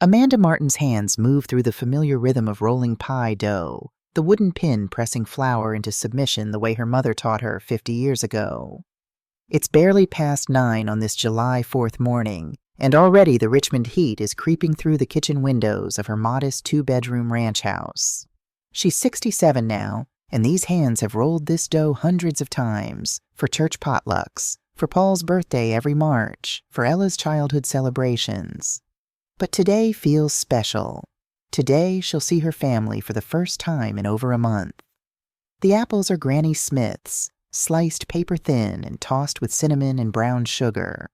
Amanda Martin's hands move through the familiar rhythm of rolling pie dough, the wooden pin pressing flour into submission the way her mother taught her 50 years ago. It's barely past 9 on this July 4th morning, and already the Richmond heat is creeping through the kitchen windows of her modest 2-bedroom ranch house. She's 67 now, and these hands have rolled this dough hundreds of times, for church potlucks, for Paul's birthday every March, for Ella's childhood celebrations. But today feels special. Today she'll see her family for the first time in over a month. The apples are Granny Smith's, sliced paper thin and tossed with cinnamon and brown sugar.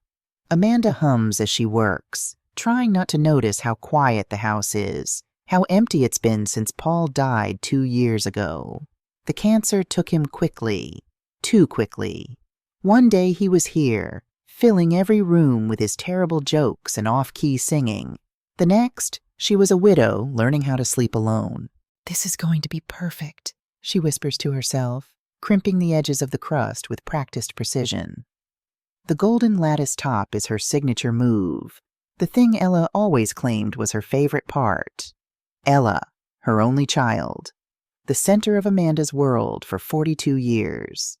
Amanda hums as she works, trying not to notice how quiet the house is, how empty it's been since Paul died 2 years ago. The cancer took him quickly, too quickly. One day he was here, filling every room with his terrible jokes and off-key singing. The next, she was a widow learning how to sleep alone. "This is going to be perfect," she whispers to herself, crimping the edges of the crust with practiced precision. The golden lattice top is her signature move, the thing Ella always claimed was her favorite part. Ella, her only child, the center of Amanda's world for 42 years.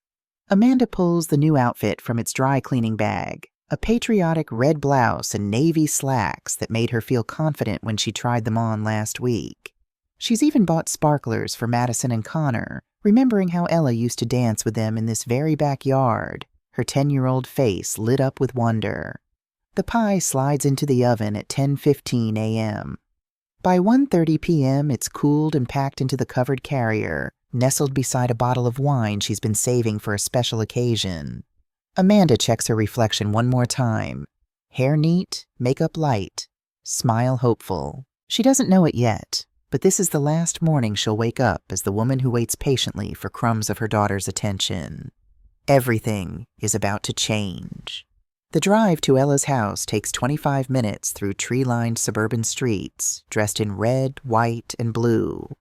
Amanda pulls the new outfit from its dry cleaning bag, a patriotic red blouse and navy slacks that made her feel confident when she tried them on last week. She's even bought sparklers for Madison and Connor, remembering how Ella used to dance with them in this very backyard, her 10-year-old face lit up with wonder. The pie slides into the oven at 10:15 a.m. By 1:30 p.m., it's cooled and packed into the covered carrier, nestled beside a bottle of wine she's been saving for a special occasion. Amanda checks her reflection one more time. Hair neat, makeup light, smile hopeful. She doesn't know it yet, but this is the last morning she'll wake up as the woman who waits patiently for crumbs of her daughter's attention. Everything is about to change. The drive to Ella's house takes 25 minutes through tree-lined suburban streets, dressed in red, white, and blue.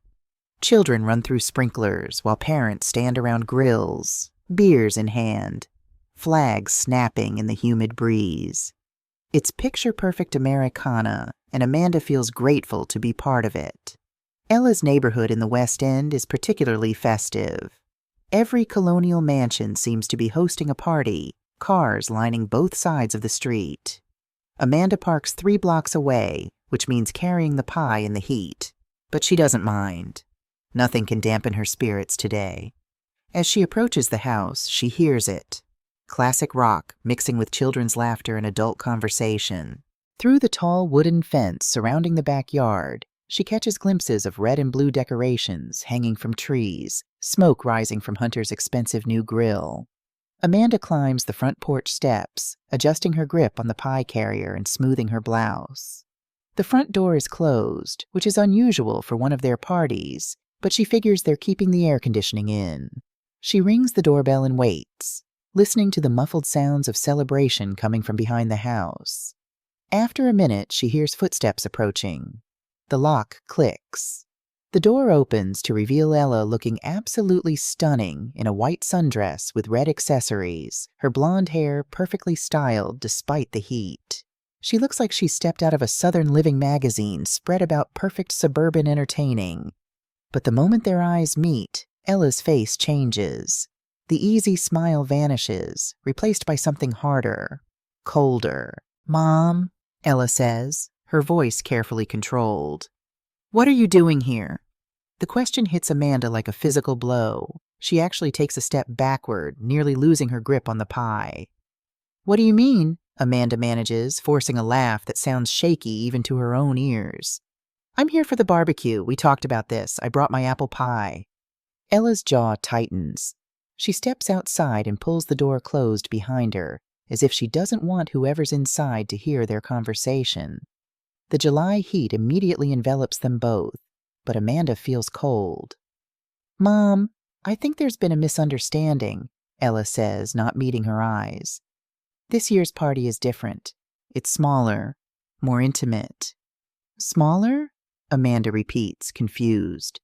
Children run through sprinklers while parents stand around grills, beers in hand, flags snapping in the humid breeze. It's picture-perfect Americana, and Amanda feels grateful to be part of it. Ella's neighborhood in the West End is particularly festive. Every colonial mansion seems to be hosting a party, cars lining both sides of the street. Amanda parks 3 blocks away, which means carrying the pie in the heat, but she doesn't mind. Nothing can dampen her spirits today. As she approaches the house, she hears it. Classic rock mixing with children's laughter and adult conversation. Through the tall wooden fence surrounding the backyard, she catches glimpses of red and blue decorations hanging from trees, smoke rising from Hunter's expensive new grill. Amanda climbs the front porch steps, adjusting her grip on the pie carrier and smoothing her blouse. The front door is closed, which is unusual for one of their parties, but she figures they're keeping the air conditioning in. She rings the doorbell and waits, listening to the muffled sounds of celebration coming from behind the house. After a minute, she hears footsteps approaching. The lock clicks. The door opens to reveal Ella looking absolutely stunning in a white sundress with red accessories, her blonde hair perfectly styled despite the heat. She looks like she stepped out of a Southern Living magazine spread about perfect suburban entertaining. But the moment their eyes meet, Ella's face changes. The easy smile vanishes, replaced by something harder, colder. "Mom," Ella says, her voice carefully controlled. "What are you doing here?" The question hits Amanda like a physical blow. She actually takes a step backward, nearly losing her grip on the pie. "What do you mean?" Amanda manages, forcing a laugh that sounds shaky even to her own ears. "I'm here for the barbecue. We talked about this. I brought my apple pie." Ella's jaw tightens. She steps outside and pulls the door closed behind her, as if she doesn't want whoever's inside to hear their conversation. The July heat immediately envelops them both, but Amanda feels cold. "Mom, I think there's been a misunderstanding," Ella says, not meeting her eyes. "This year's party is different. It's smaller, more intimate." "Smaller?" Amanda repeats, confused.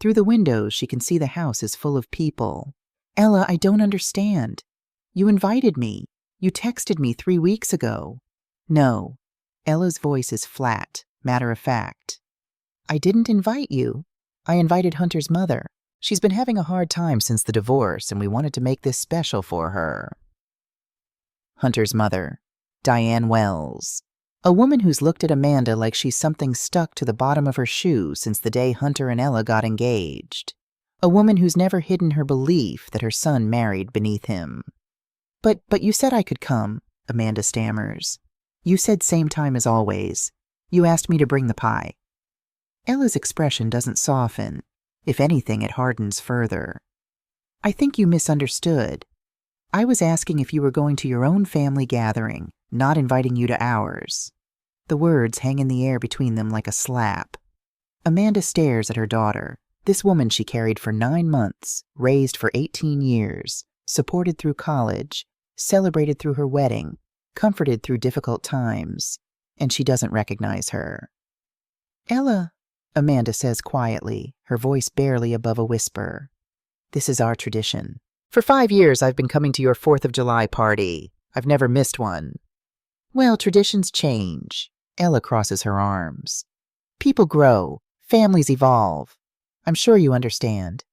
Through the windows, she can see the house is full of people. "Ella, I don't understand. You invited me. You texted me 3 weeks ago." "No." Ella's voice is flat, matter of fact. I didn't invite you. I invited Hunter's mother. She's been having a hard time since the divorce, and we wanted to make this special for her. Hunter's mother, Diane Wells. A woman who's looked at Amanda like she's something stuck to the bottom of her shoe since the day Hunter and Ella got engaged. A woman who's never hidden her belief that her son married beneath him. But you said I could come, Amanda stammers. You said same time as always. You asked me to bring the pie. Ella's expression doesn't soften. If anything, it hardens further. I think you misunderstood. I was asking if you were going to your own family gathering, not inviting you to ours. The words hang in the air between them like a slap. Amanda stares at her daughter, this woman she carried for 9 months, raised for 18 years, supported through college, celebrated through her wedding, comforted through difficult times, and she doesn't recognize her. Ella, Amanda says quietly, her voice barely above a whisper. This is our tradition. For 5 years I've been coming to your 4th of July party. I've never missed one. Well, traditions change. Ella crosses her arms. People grow. Families evolve. I'm sure you understand.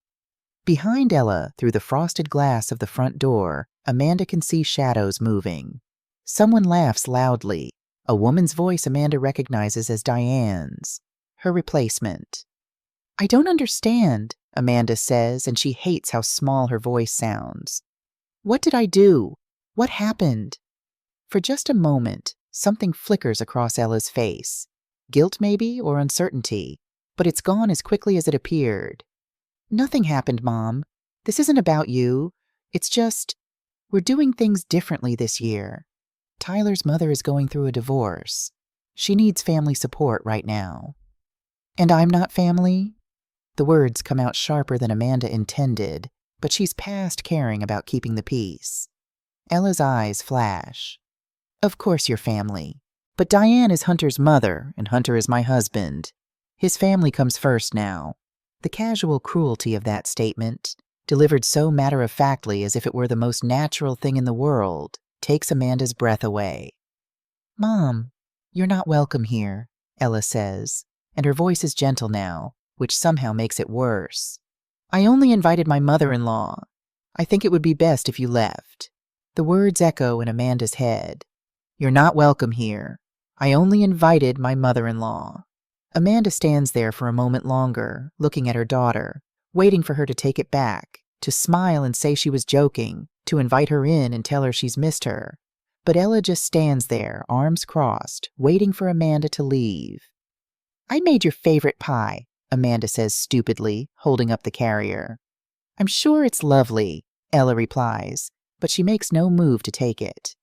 Behind Ella, through the frosted glass of the front door, Amanda can see shadows moving. Someone laughs loudly. A woman's voice Amanda recognizes as Diane's, her replacement. I don't understand, Amanda says, and she hates how small her voice sounds. What did I do? What happened? For just a moment, something flickers across Ella's face. Guilt maybe, or uncertainty, but it's gone as quickly as it appeared. Nothing happened, Mom. This isn't about you. It's just, we're doing things differently this year. Tyler's mother is going through a divorce. She needs family support right now. And I'm not family? The words come out sharper than Amanda intended, but she's past caring about keeping the peace. Ella's eyes flash. Of course you're family. But Diane is Hunter's mother, and Hunter is my husband. His family comes first now. The casual cruelty of that statement, delivered so matter-of-factly as if it were the most natural thing in the world, takes Amanda's breath away. Mom, you're not welcome here, Ella says, and her voice is gentle now, which somehow makes it worse. I only invited my mother-in-law. I think it would be best if you left. The words echo in Amanda's head. You're not welcome here. I only invited my mother-in-law. Amanda stands there for a moment longer, looking at her daughter, waiting for her to take it back, to smile and say she was joking, to invite her in and tell her she's missed her. But Ella just stands there, arms crossed, waiting for Amanda to leave. I made your favorite pie, Amanda says stupidly, holding up the carrier. I'm sure it's lovely, Ella replies, but she makes no move to take it.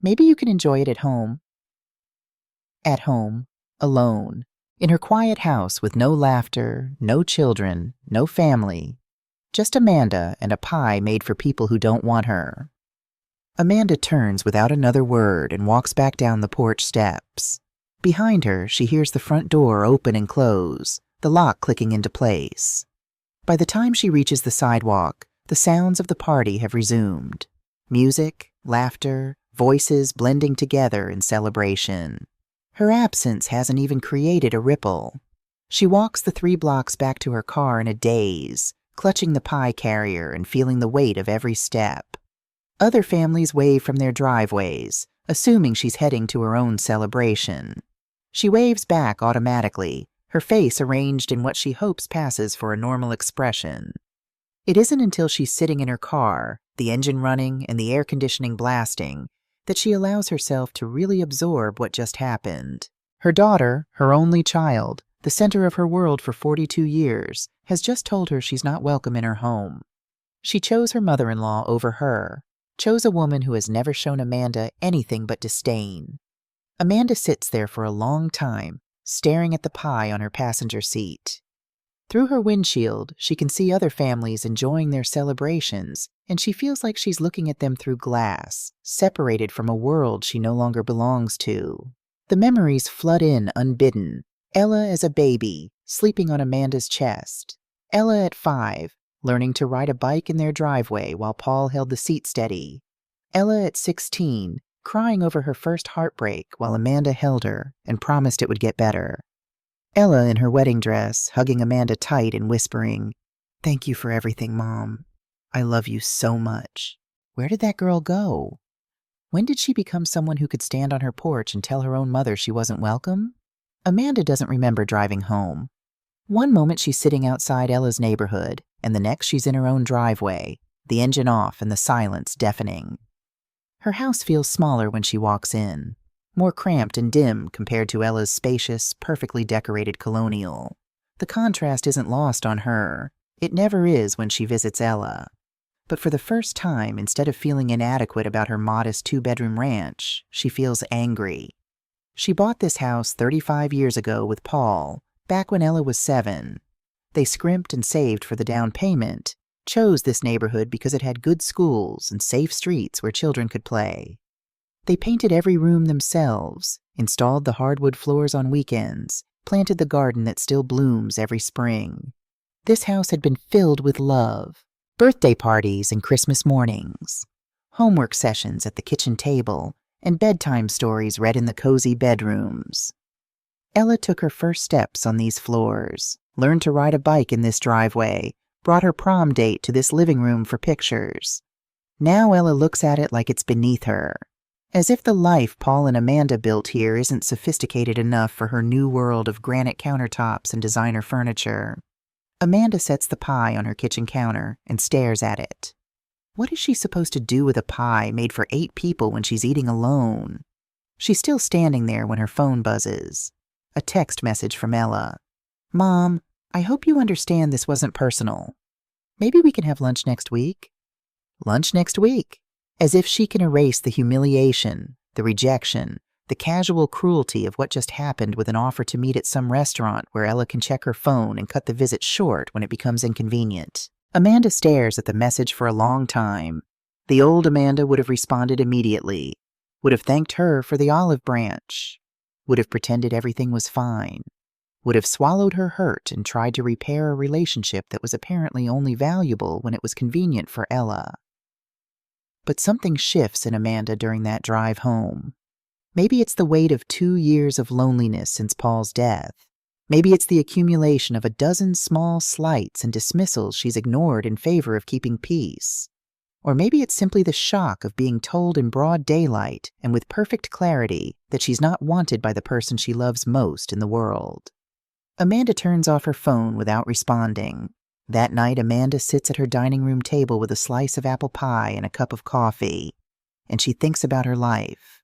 Maybe you can enjoy it at home. At home, alone, in her quiet house with no laughter, no children, no family, just Amanda and a pie made for people who don't want her. Amanda turns without another word and walks back down the porch steps. Behind her, she hears the front door open and close, the lock clicking into place. By the time she reaches the sidewalk, the sounds of the party have resumed. Music, laughter, voices blending together in celebration. Her absence hasn't even created a ripple. She walks the 3 blocks back to her car in a daze, clutching the pie carrier and feeling the weight of every step. Other families wave from their driveways, assuming she's heading to her own celebration. She waves back automatically, her face arranged in what she hopes passes for a normal expression. It isn't until she's sitting in her car, the engine running and the air conditioning blasting, that she allows herself to really absorb what just happened. Her daughter, her only child, the center of her world for 42 years, has just told her she's not welcome in her home. She chose her mother-in-law over her, chose a woman who has never shown Amanda anything but disdain. Amanda sits there for a long time, staring at the pie on her passenger seat. Through her windshield, she can see other families enjoying their celebrations, and she feels like she's looking at them through glass, separated from a world she no longer belongs to. The memories flood in unbidden. Ella as a baby, sleeping on Amanda's chest. Ella at 5, learning to ride a bike in their driveway while Paul held the seat steady. Ella at 16, crying over her first heartbreak while Amanda held her and promised it would get better. Ella in her wedding dress, hugging Amanda tight and whispering, "Thank you for everything, Mom. I love you so much." Where did that girl go? When did she become someone who could stand on her porch and tell her own mother she wasn't welcome? Amanda doesn't remember driving home. One moment she's sitting outside Ella's neighborhood, and the next she's in her own driveway, the engine off and the silence deafening. Her house feels smaller when she walks in, more cramped and dim compared to Ella's spacious, perfectly decorated colonial. The contrast isn't lost on her. It never is when she visits Ella. But for the first time, instead of feeling inadequate about her modest 2-bedroom ranch, she feels angry. She bought this house 35 years ago with Paul, back when Ella was 7. They scrimped and saved for the down payment, chose this neighborhood because it had good schools and safe streets where children could play. They painted every room themselves, installed the hardwood floors on weekends, planted the garden that still blooms every spring. This house had been filled with love, birthday parties and Christmas mornings, homework sessions at the kitchen table, and bedtime stories read in the cozy bedrooms. Ella took her first steps on these floors, learned to ride a bike in this driveway, brought her prom date to this living room for pictures. Now Ella looks at it like it's beneath her, as if the life Paul and Amanda built here isn't sophisticated enough for her new world of granite countertops and designer furniture. Amanda sets the pie on her kitchen counter and stares at it. What is she supposed to do with a pie made for 8 people when she's eating alone? She's still standing there when her phone buzzes. A text message from Ella. "Mom, I hope you understand this wasn't personal. Maybe we can have lunch next week?" Lunch next week. As if she can erase the humiliation, the rejection, the casual cruelty of what just happened with an offer to meet at some restaurant where Ella can check her phone and cut the visit short when it becomes inconvenient. Amanda stares at the message for a long time. The old Amanda would have responded immediately, would have thanked her for the olive branch, would have pretended everything was fine, would have swallowed her hurt and tried to repair a relationship that was apparently only valuable when it was convenient for Ella. But something shifts in Amanda during that drive home. Maybe it's the weight of 2 years of loneliness since Paul's death. Maybe it's the accumulation of a dozen small slights and dismissals she's ignored in favor of keeping peace. Or maybe it's simply the shock of being told in broad daylight and with perfect clarity that she's not wanted by the person she loves most in the world. Amanda turns off her phone without responding. That night, Amanda sits at her dining room table with a slice of apple pie and a cup of coffee, and she thinks about her life.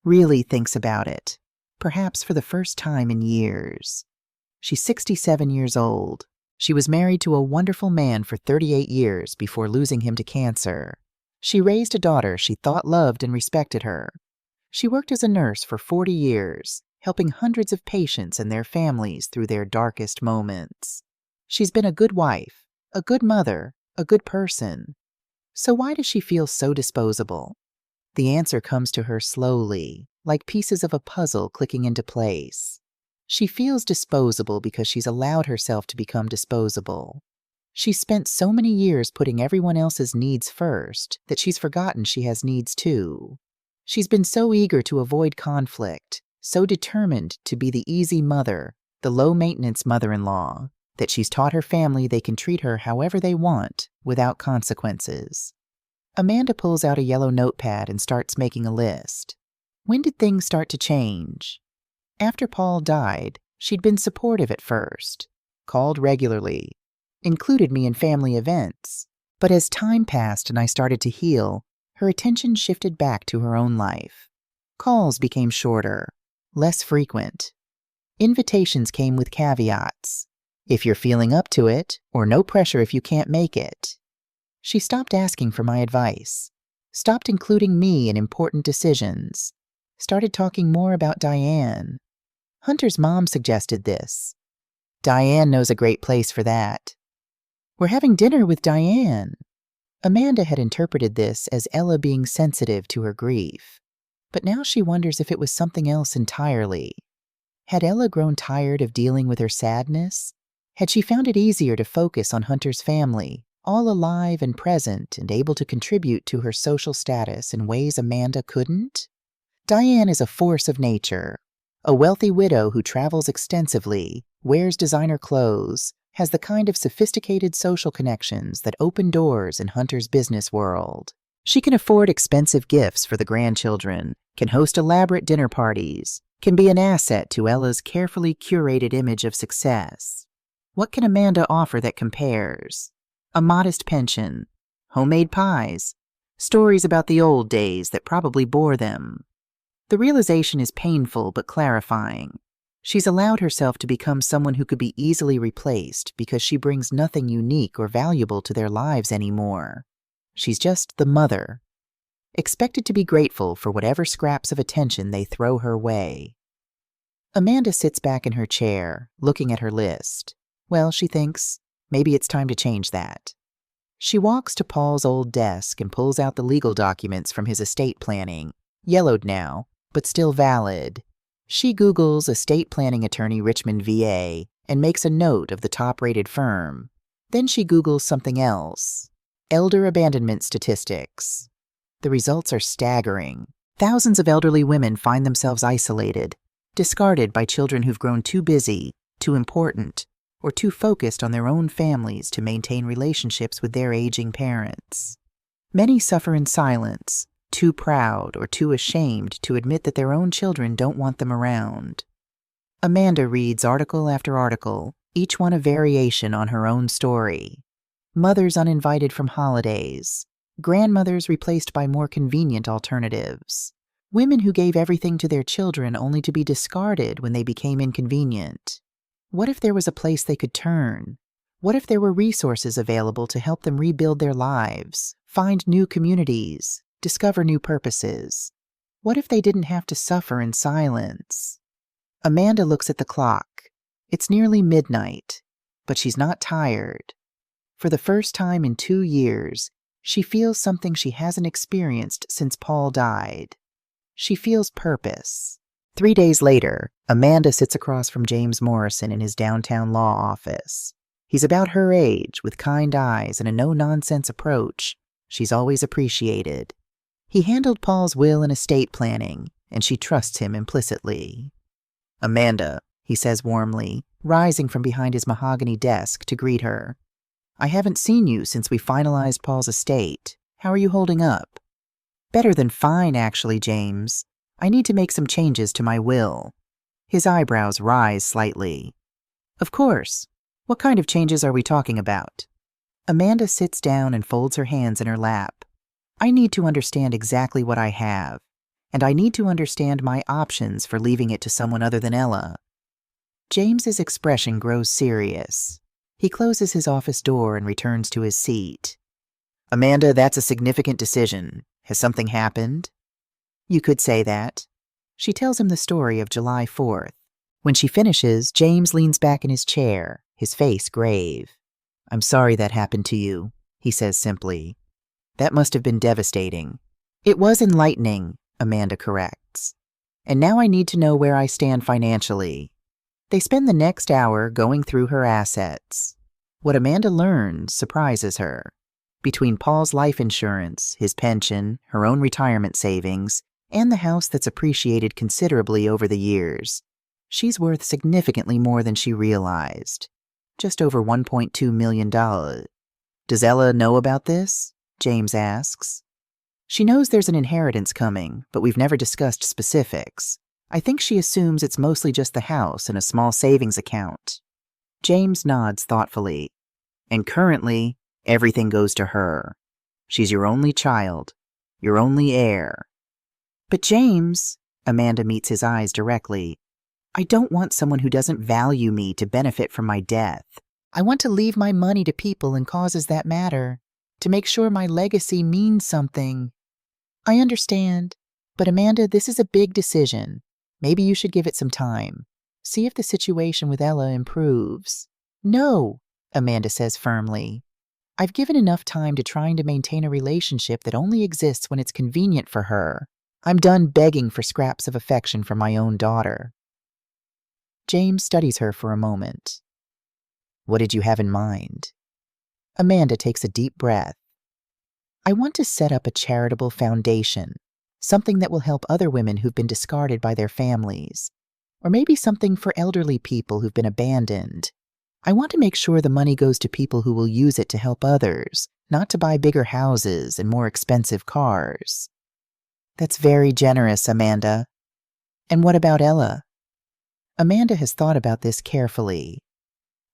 Really thinks about it, perhaps for the first time in years. She's 67 years old. She was married to a wonderful man for 38 years before losing him to cancer. She raised a daughter she thought loved and respected her. She worked as a nurse for 40 years, helping hundreds of patients and their families through their darkest moments. She's been a good wife, a good mother, a good person. So why does she feel so disposable? The answer comes to her slowly, like pieces of a puzzle clicking into place. She feels disposable because she's allowed herself to become disposable. She's spent so many years putting everyone else's needs first that she's forgotten she has needs too. She's been so eager to avoid conflict, so determined to be the easy mother, the low-maintenance mother-in-law, that she's taught her family they can treat her however they want, without consequences. Amanda pulls out a yellow notepad and starts making a list. When did things start to change? After Paul died, she'd been supportive at first, called regularly, included me in family events. But as time passed and I started to heal, her attention shifted back to her own life. Calls became shorter, less frequent. Invitations came with caveats. If you're feeling up to it, or no pressure if you can't make it. She stopped asking for my advice, stopped including me in important decisions, started talking more about Diane. Hunter's mom suggested this. Diane knows a great place for that. We're having dinner with Diane. Amanda had interpreted this as Ella being sensitive to her grief, but now she wonders if it was something else entirely. Had Ella grown tired of dealing with her sadness? Had she found it easier to focus on Hunter's family, all alive and present and able to contribute to her social status in ways Amanda couldn't? Diane is a force of nature, a wealthy widow who travels extensively, wears designer clothes, has the kind of sophisticated social connections that open doors in Hunter's business world. She can afford expensive gifts for the grandchildren, can host elaborate dinner parties, can be an asset to Ella's carefully curated image of success. What can Amanda offer that compares? A modest pension, homemade pies, stories about the old days that probably bore them. The realization is painful but clarifying. She's allowed herself to become someone who could be easily replaced because she brings nothing unique or valuable to their lives anymore. She's just the mother, expected to be grateful for whatever scraps of attention they throw her way. Amanda sits back in her chair, looking at her list. Well, she thinks, maybe it's time to change that. She walks to Paul's old desk and pulls out the legal documents from his estate planning, yellowed now, but still valid. She Googles estate planning attorney Richmond, VA, and makes a note of the top-rated firm. Then she Googles something else. Elder abandonment statistics. The results are staggering. Thousands of elderly women find themselves isolated, discarded by children who've grown too busy, too important, or too focused on their own families to maintain relationships with their aging parents. Many suffer in silence, too proud or too ashamed to admit that their own children don't want them around. Amanda reads article after article, each one a variation on her own story. Mothers uninvited from holidays, grandmothers replaced by more convenient alternatives, women who gave everything to their children only to be discarded when they became inconvenient. What if there was a place they could turn? What if there were resources available to help them rebuild their lives, find new communities, discover new purposes? What if they didn't have to suffer in silence? Amanda looks at the clock. It's nearly midnight, but she's not tired. For the first time in 2 years, she feels something she hasn't experienced since Paul died. She feels purpose. 3 days later, Amanda sits across from James Morrison in his downtown law office. He's about her age, with kind eyes and a no-nonsense approach she's always appreciated. He handled Paul's will and estate planning, and she trusts him implicitly. "Amanda," he says warmly, rising from behind his mahogany desk to greet her. "I haven't seen you since we finalized Paul's estate. How are you holding up?" "Better than fine, actually, James. I need to make some changes to my will." His eyebrows rise slightly. "Of course. What kind of changes are we talking about?" Amanda sits down and folds her hands in her lap. "I need to understand exactly what I have, and I need to understand my options for leaving it to someone other than Ella." James's expression grows serious. He closes his office door and returns to his seat. "Amanda, that's a significant decision. Has something happened?" "You could say that." She tells him the story of July 4th. When she finishes, James leans back in his chair, his face grave. "I'm sorry that happened to you," he says simply. "That must have been devastating." "It was enlightening," Amanda corrects. "And now I need to know where I stand financially." They spend the next hour going through her assets. What Amanda learns surprises her. Between Paul's life insurance, his pension, her own retirement savings, and the house that's appreciated considerably over the years, she's worth significantly more than she realized. Just over $1.2 million. "Does Ella know about this?" James asks. "She knows there's an inheritance coming, but we've never discussed specifics. I think she assumes it's mostly just the house and a small savings account." James nods thoughtfully. "And currently, everything goes to her. She's your only child, your only heir." "But James," Amanda meets his eyes directly, "I don't want someone who doesn't value me to benefit from my death. I want to leave my money to people and causes that matter, to make sure my legacy means something." "I understand. But Amanda, this is a big decision. Maybe you should give it some time. See if the situation with Ella improves." "No," Amanda says firmly. "I've given enough time to trying to maintain a relationship that only exists when it's convenient for her. I'm done begging for scraps of affection from my own daughter." James studies her for a moment. "What did you have in mind?" Amanda takes a deep breath. "I want to set up a charitable foundation, Something that will help other women who've been discarded by their families. Or maybe something for elderly people who've been abandoned. I want to make sure the money goes to people who will use it to help others, not to buy bigger houses and more expensive cars. That's very generous, Amanda. And what about Ella? Amanda has thought about this carefully.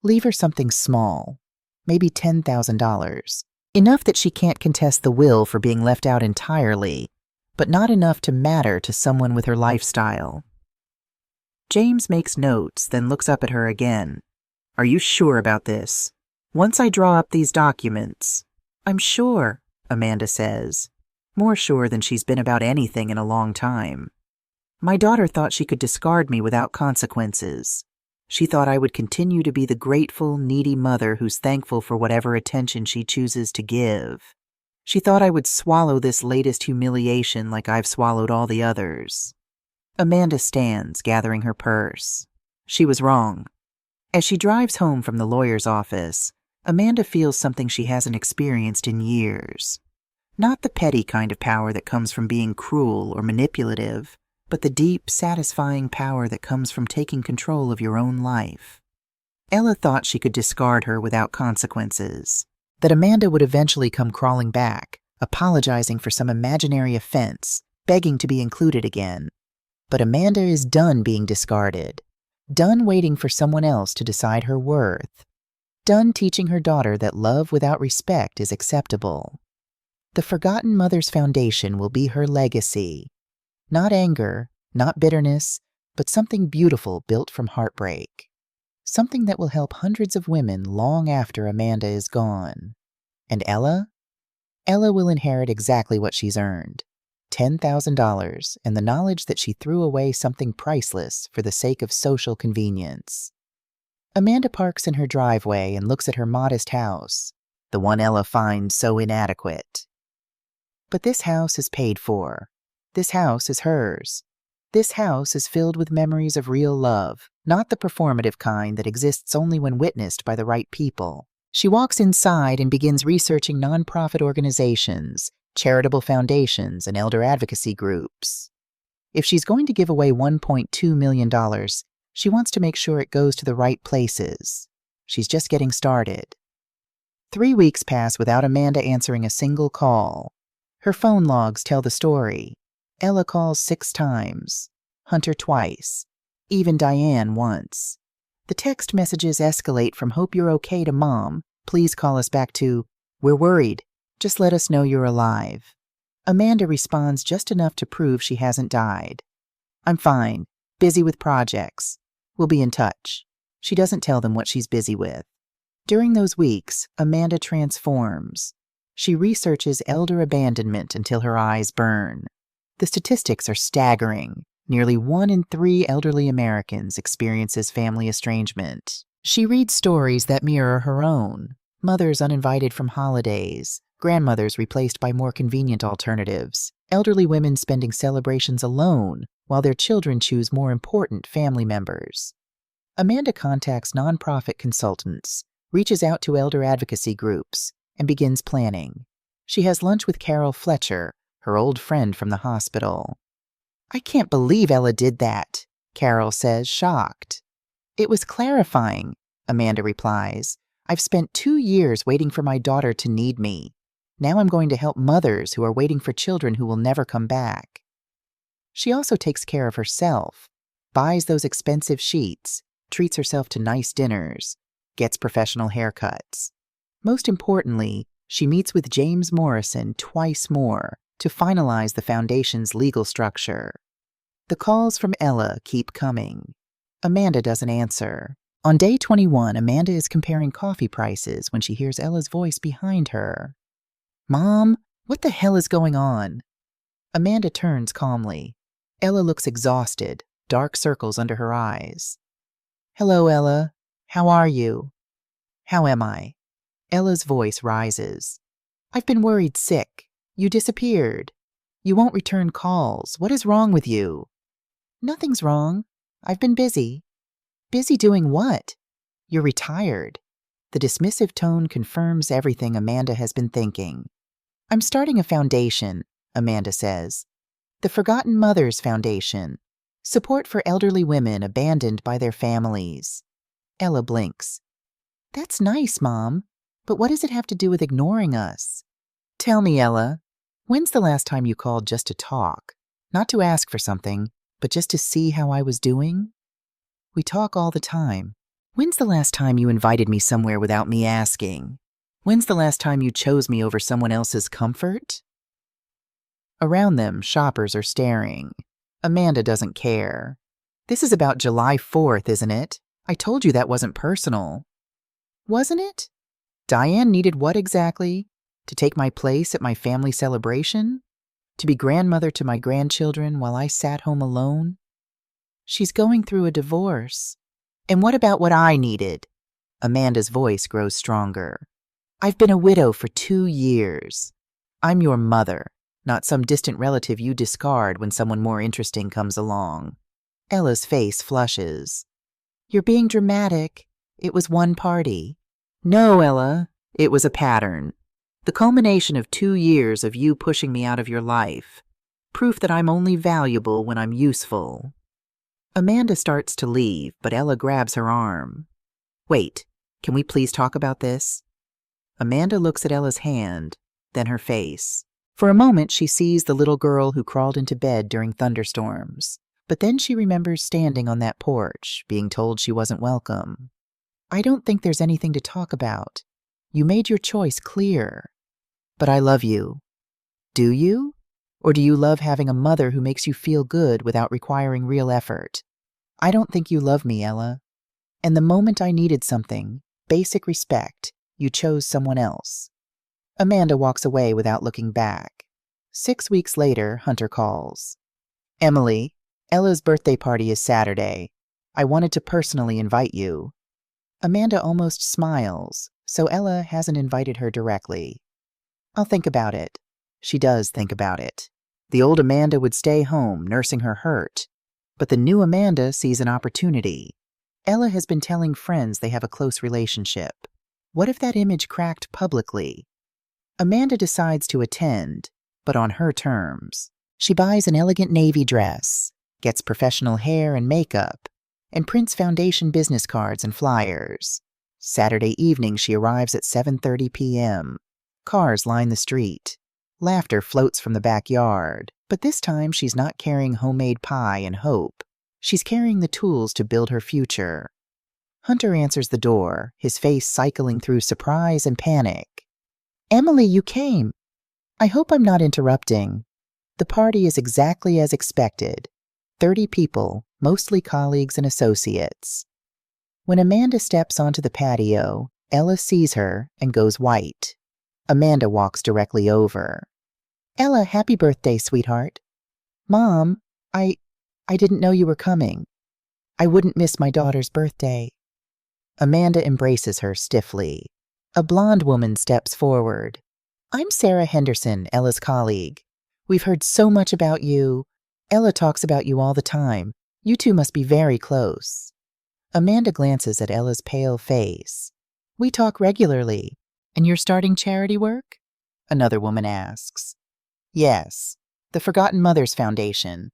Leave her something small, maybe $10,000. Enough that she can't contest the will for being left out entirely, but not enough to matter to someone with her lifestyle. James makes notes, then looks up at her again. Are you sure about this? Once I draw up these documents. I'm sure, Amanda says. More sure than she's been about anything in a long time. My daughter thought she could discard me without consequences. She thought I would continue to be the grateful, needy mother who's thankful for whatever attention she chooses to give. She thought I would swallow this latest humiliation like I've swallowed all the others. Amanda stands, gathering her purse. She was wrong. As she drives home from the lawyer's office, Amanda feels something she hasn't experienced in years. Not the petty kind of power that comes from being cruel or manipulative, but the deep, satisfying power that comes from taking control of your own life. Ella thought she could discard her without consequences, that Amanda would eventually come crawling back, apologizing for some imaginary offense, begging to be included again. But Amanda is done being discarded, done waiting for someone else to decide her worth, done teaching her daughter that love without respect is acceptable. The Forgotten Mother's Foundation will be her legacy. Not anger, not bitterness, but something beautiful built from heartbreak. Something that will help hundreds of women long after Amanda is gone. And Ella? Ella will inherit exactly what she's earned. $10,000 and the knowledge that she threw away something priceless for the sake of social convenience. Amanda parks in her driveway and looks at her modest house, the one Ella finds so inadequate. But this house is paid for. This house is hers. This house is filled with memories of real love, not the performative kind that exists only when witnessed by the right people. She walks inside and begins researching nonprofit organizations, charitable foundations, and elder advocacy groups. If she's going to give away $1.2 million, she wants to make sure it goes to the right places. She's just getting started. 3 weeks pass without Amanda answering a single call. Her phone logs tell the story. Ella calls 6 times, Hunter twice, even Diane once. The text messages escalate from "hope you're okay" to "mom, please call us back" to "we're worried, just let us know you're alive." Amanda responds just enough to prove she hasn't died. "I'm fine, busy with projects. We'll be in touch." She doesn't tell them what she's busy with. During those weeks, Amanda transforms. She researches elder abandonment until her eyes burn. The statistics are staggering. Nearly 1 in 3 elderly Americans experiences family estrangement. She reads stories that mirror her own. Mothers uninvited from holidays, grandmothers replaced by more convenient alternatives, elderly women spending celebrations alone while their children choose more important family members. Amanda contacts nonprofit consultants, reaches out to elder advocacy groups, and begins planning. She has lunch with Carol Fletcher, her old friend from the hospital. "I can't believe Ella did that," Carol says, shocked. "It was clarifying," Amanda replies. "I've spent 2 years waiting for my daughter to need me. Now I'm going to help mothers who are waiting for children who will never come back." She also takes care of herself, buys those expensive sheets, treats herself to nice dinners, gets professional haircuts. Most importantly, she meets with James Morrison twice more to finalize the foundation's legal structure. The calls from Ella keep coming. Amanda doesn't answer. On day 21, Amanda is comparing coffee prices when she hears Ella's voice behind her. "Mom, what the hell is going on?" Amanda turns calmly. Ella looks exhausted, dark circles under her eyes. "Hello, Ella. How are you?" "How am I?" Ella's voice rises. "I've been worried sick. You disappeared. You won't return calls. What is wrong with you?" "Nothing's wrong. I've been busy." "Busy doing what?" "You're retired." The dismissive tone confirms everything Amanda has been thinking. "I'm starting a foundation," Amanda says. The Forgotten Mothers Foundation. Support for elderly women abandoned by their families. Ella blinks. That's nice, Mom, but what does it have to do with ignoring us? Tell me, Ella, when's the last time you called just to talk? Not to ask for something, but just to see how I was doing? We talk all the time. When's the last time you invited me somewhere without me asking? When's the last time you chose me over someone else's comfort? Around them, shoppers are staring. Amanda doesn't care. This is about July 4th, isn't it? I told you that wasn't personal. Wasn't it? Diane needed what exactly? To take my place at my family celebration? To be grandmother to my grandchildren while I sat home alone? She's going through a divorce. And what about what I needed? Amanda's voice grows stronger. I've been a widow for 2 years. I'm your mother, not some distant relative you discard when someone more interesting comes along. Ella's face flushes. You're being dramatic. It was one party. No, Ella, it was a pattern. The culmination of 2 years of you pushing me out of your life. Proof that I'm only valuable when I'm useful. Amanda starts to leave, but Ella grabs her arm. Wait, can we please talk about this? Amanda looks at Ella's hand, then her face. For a moment, she sees the little girl who crawled into bed during thunderstorms. But then she remembers standing on that porch, being told she wasn't welcome. I don't think there's anything to talk about. You made your choice clear. But I love you. Do you? Or do you love having a mother who makes you feel good without requiring real effort? I don't think you love me, Ella. And the moment I needed something, basic respect, you chose someone else. Amanda walks away without looking back. 6 weeks later, Hunter calls. Emily, Ella's birthday party is Saturday. I wanted to personally invite you. Amanda almost smiles, so Ella hasn't invited her directly. I'll think about it. She does think about it. The old Amanda would stay home, nursing her hurt. But the new Amanda sees an opportunity. Ella has been telling friends they have a close relationship. What if that image cracked publicly? Amanda decides to attend, but on her terms. She buys an elegant navy dress, gets professional hair and makeup, and prints foundation business cards and flyers. Saturday evening she arrives at 7:30 p.m. Cars line the street. Laughter floats from the backyard, but this time she's not carrying homemade pie and hope. She's carrying the tools to build her future. Hunter answers the door, his face cycling through surprise and panic. Emily, you came. I hope I'm not interrupting. The party is exactly as expected. 30 people, mostly colleagues and associates. When Amanda steps onto the patio, Ella sees her and goes white. Amanda walks directly over. Ella, happy birthday, sweetheart. Mom, I didn't know you were coming. I wouldn't miss my daughter's birthday. Amanda embraces her stiffly. A blonde woman steps forward. I'm Sarah Henderson, Ella's colleague. We've heard so much about you. Ella talks about you all the time. You two must be very close. Amanda glances at Ella's pale face. We talk regularly. And you're starting charity work? Another woman asks. Yes, the Forgotten Mothers Foundation.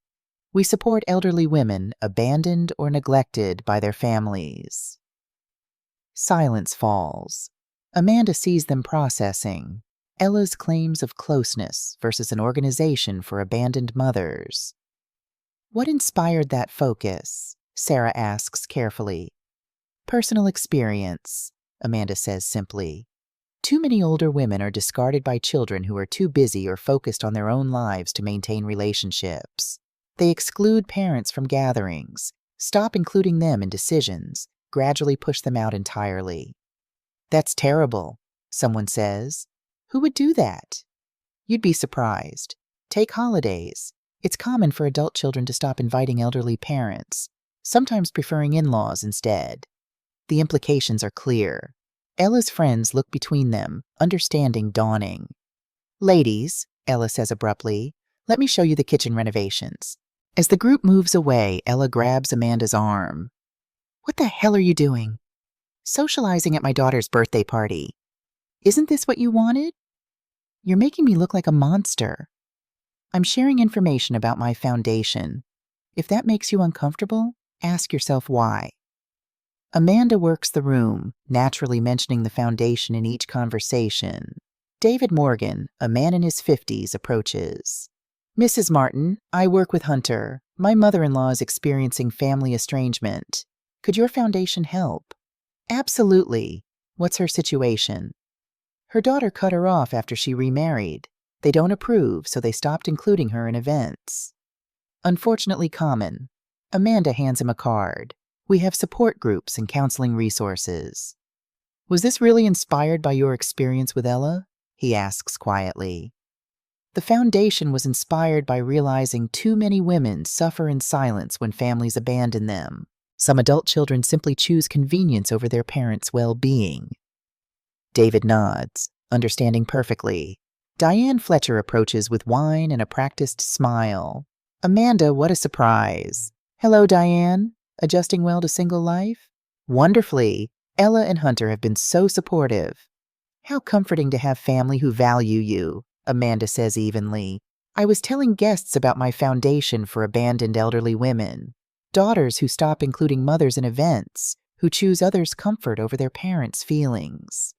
We support elderly women abandoned or neglected by their families. Silence falls. Amanda sees them processing. Ella's claims of closeness versus an organization for abandoned mothers. What inspired that focus? Sarah asks carefully. Personal experience, Amanda says simply. Too many older women are discarded by children who are too busy or focused on their own lives to maintain relationships. They exclude parents from gatherings, stop including them in decisions, gradually push them out entirely. That's terrible, someone says. Who would do that? You'd be surprised. Take holidays. It's common for adult children to stop inviting elderly parents, sometimes preferring in-laws instead. The implications are clear. Ella's friends look between them, understanding dawning. Ladies, Ella says abruptly, let me show you the kitchen renovations. As the group moves away, Ella grabs Amanda's arm. What the hell are you doing? Socializing at my daughter's birthday party. Isn't this what you wanted? You're making me look like a monster. I'm sharing information about my foundation. If that makes you uncomfortable, ask yourself why. Amanda works the room, naturally mentioning the foundation in each conversation. David Morgan, a man in his 50s, approaches. Mrs. Martin, I work with Hunter. My mother-in-law is experiencing family estrangement. Could your foundation help? Absolutely. What's her situation? Her daughter cut her off after she remarried. They don't approve, so they stopped including her in events. Unfortunately common. Amanda hands him a card. We have support groups and counseling resources. Was this really inspired by your experience with Ella? He asks quietly. The foundation was inspired by realizing too many women suffer in silence when families abandon them. Some adult children simply choose convenience over their parents' well-being. David nods, understanding perfectly. Diane Fletcher approaches with wine and a practiced smile. Amanda, what a surprise. Hello, Diane. Adjusting well to single life? Wonderfully. Ella and Hunter have been so supportive. How comforting to have family who value you, Amanda says evenly. I was telling guests about my foundation for abandoned elderly women. Daughters who stop including mothers in events, who choose others' comfort over their parents' feelings.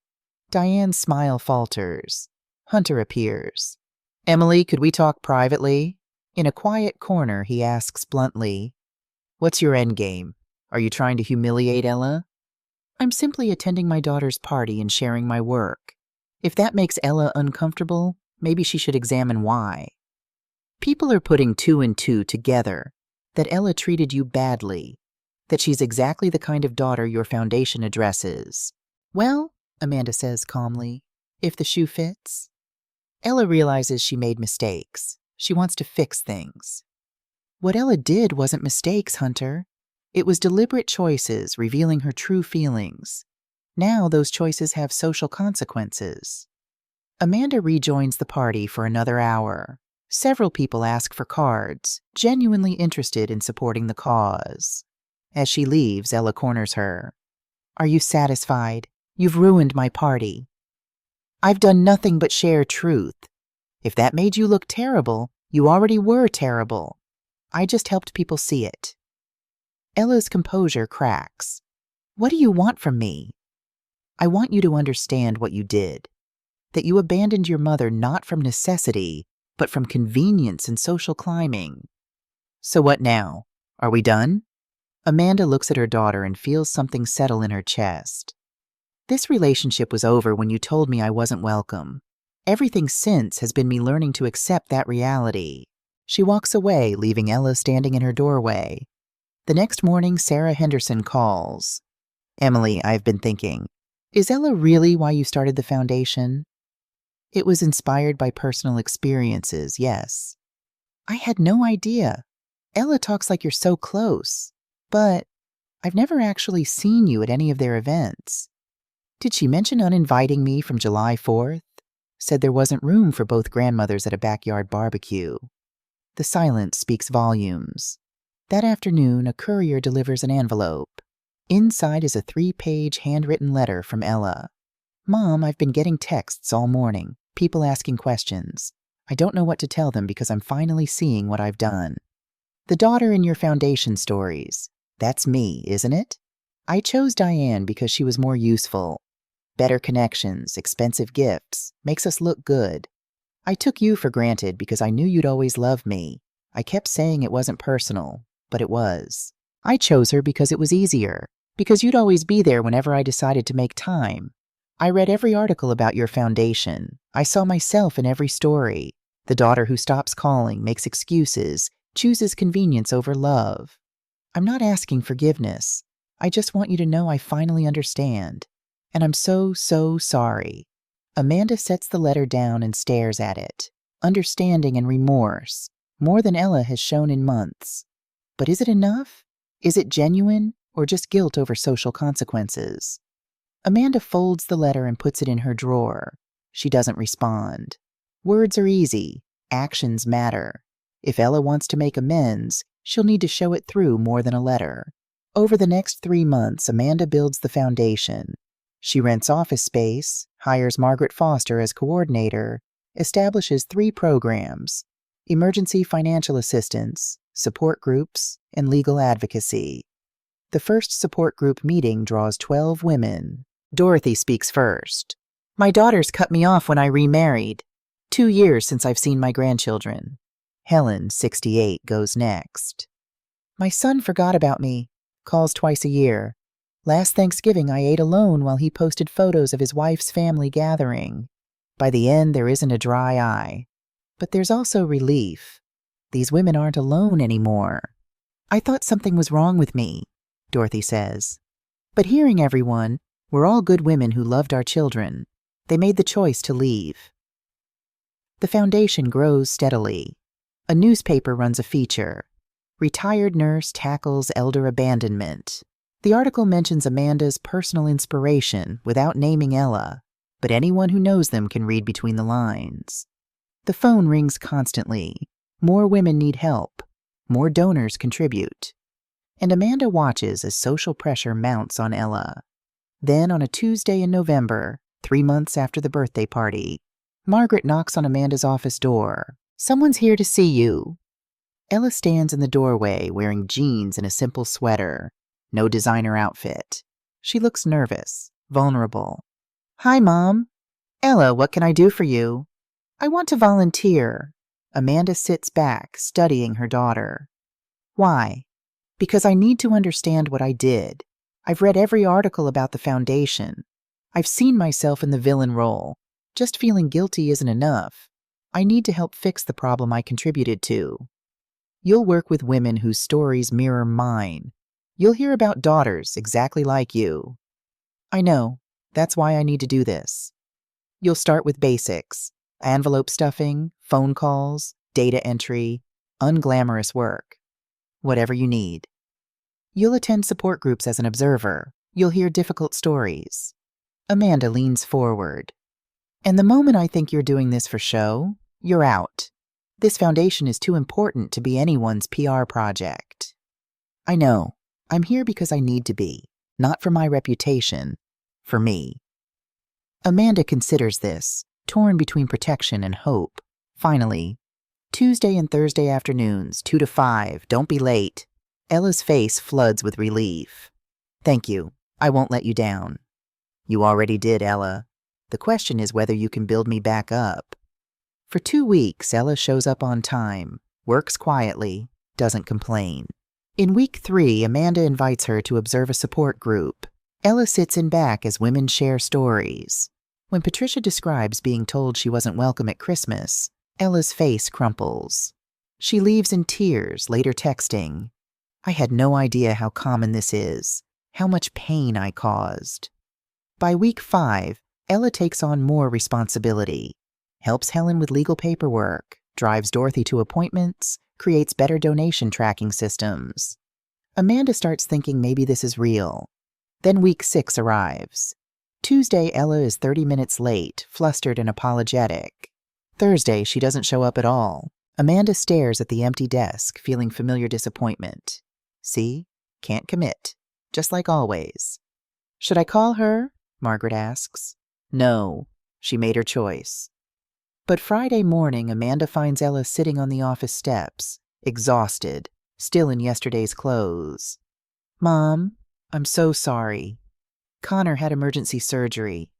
Diane's smile falters. Hunter appears. Emily, could we talk privately? In a quiet corner, he asks bluntly, What's your endgame? Are you trying to humiliate Ella? I'm simply attending my daughter's party and sharing my work. If that makes Ella uncomfortable, maybe she should examine why. People are putting two and two together, that Ella treated you badly, that she's exactly the kind of daughter your foundation addresses. Well, Amanda says calmly, if the shoe fits. Ella realizes she made mistakes. She wants to fix things. What Ella did wasn't mistakes, Hunter. It was deliberate choices revealing her true feelings. Now those choices have social consequences. Amanda rejoins the party for another hour. Several people ask for cards, genuinely interested in supporting the cause. As she leaves, Ella corners her. Are you satisfied? You've ruined my party. I've done nothing but share truth. If that made you look terrible, you already were terrible. I just helped people see it. Ella's composure cracks. What do you want from me? I want you to understand what you did. That you abandoned your mother not from necessity, but from convenience and social climbing. So what now? Are we done? Amanda looks at her daughter and feels something settle in her chest. This relationship was over when you told me I wasn't welcome. Everything since has been me learning to accept that reality. She walks away, leaving Ella standing in her doorway. The next morning, Sarah Henderson calls. Emily, I've been thinking, is Ella really why you started the foundation? It was inspired by personal experiences, yes. I had no idea. Ella talks like you're so close, but I've never actually seen you at any of their events. Did she mention uninviting me from July 4th? Said there wasn't room for both grandmothers at a backyard barbecue. The silence speaks volumes. That afternoon, a courier delivers an envelope. Inside is a 3-page handwritten letter from Ella. Mom, I've been getting texts all morning, people asking questions. I don't know what to tell them because I'm finally seeing what I've done. The daughter in your foundation stories. That's me, isn't it? I chose Diane because she was more useful. Better connections, expensive gifts, makes us look good. I took you for granted because I knew you'd always love me. I kept saying it wasn't personal, but it was. I chose her because it was easier, because you'd always be there whenever I decided to make time. I read every article about your foundation. I saw myself in every story. The daughter who stops calling, makes excuses, chooses convenience over love. I'm not asking forgiveness. I just want you to know I finally understand. And I'm so sorry. Amanda sets the letter down and stares at it, understanding and remorse, more than Ella has shown in months. But is it enough? Is it genuine, or just guilt over social consequences? Amanda folds the letter and puts it in her drawer. She doesn't respond. Words are easy. Actions matter. If Ella wants to make amends, she'll need to show it through more than a letter. Over the next 3 months, Amanda builds the foundation. She rents office space, hires Margaret Foster as coordinator, establishes 3 programs. emergency financial assistance, support groups, and legal advocacy. The first support group meeting draws 12 women. Dorothy speaks first. My daughters cut me off when I remarried. 2 years since I've seen my grandchildren. Helen, 68, goes next. My son forgot about me. Calls twice a year. Last Thanksgiving I ate alone while he posted photos of his wife's family gathering. By the end, there isn't a dry eye. But there's also relief. These women aren't alone anymore. I thought something was wrong with me, Dorothy says. But hearing everyone, we're all good women who loved our children. They made the choice to leave. The foundation grows steadily. A newspaper runs a feature. Retired nurse tackles elder abandonment. The article mentions Amanda's personal inspiration without naming Ella, but anyone who knows them can read between the lines. The phone rings constantly. More women need help. More donors contribute. And Amanda watches as social pressure mounts on Ella. Then on a Tuesday in November, 3 months after the birthday party, Margaret knocks on Amanda's office door. Someone's here to see you. Ella stands in the doorway wearing jeans and a simple sweater. No designer outfit. She looks nervous, vulnerable. Hi, Mom. Ella, what can I do for you? I want to volunteer. Amanda sits back, studying her daughter. Why? Because I need to understand what I did. I've read every article about the foundation. I've seen myself in the villain role. Just feeling guilty isn't enough. I need to help fix the problem I contributed to. You'll work with women whose stories mirror mine. You'll hear about daughters exactly like you. I know. That's why I need to do this. You'll start with basics. Envelope stuffing, phone calls, data entry, unglamorous work. Whatever you need. You'll attend support groups as an observer. You'll hear difficult stories. Amanda leans forward. And the moment I think you're doing this for show, you're out. This foundation is too important to be anyone's PR project. I know. I'm here because I need to be. Not for my reputation. For me. Amanda considers this, torn between protection and hope. Finally, Tuesday and Thursday afternoons, 2 to 5, don't be late. Ella's face floods with relief. Thank you. I won't let you down. You already did, Ella. The question is whether you can build me back up. For 2 weeks, Ella shows up on time, works quietly, doesn't complain. In week 3, Amanda invites her to observe a support group. Ella sits in back as women share stories. When Patricia describes being told she wasn't welcome at Christmas, Ella's face crumples. She leaves in tears, later texting, I had no idea how common this is, how much pain I caused. By week 5, Ella takes on more responsibility, helps Helen with legal paperwork, drives Dorothy to appointments, creates better donation tracking systems. Amanda starts thinking maybe this is real. Then week 6 arrives. Tuesday, Ella is 30 minutes late, flustered and apologetic. Thursday, she doesn't show up at all. Amanda stares at the empty desk, feeling familiar disappointment. See? Can't commit. Just like always. Should I call her? Margaret asks. No. She made her choice. But Friday morning, Amanda finds Ella sitting on the office steps, exhausted, still in yesterday's clothes. Mom, I'm so sorry. Connor had emergency surgery.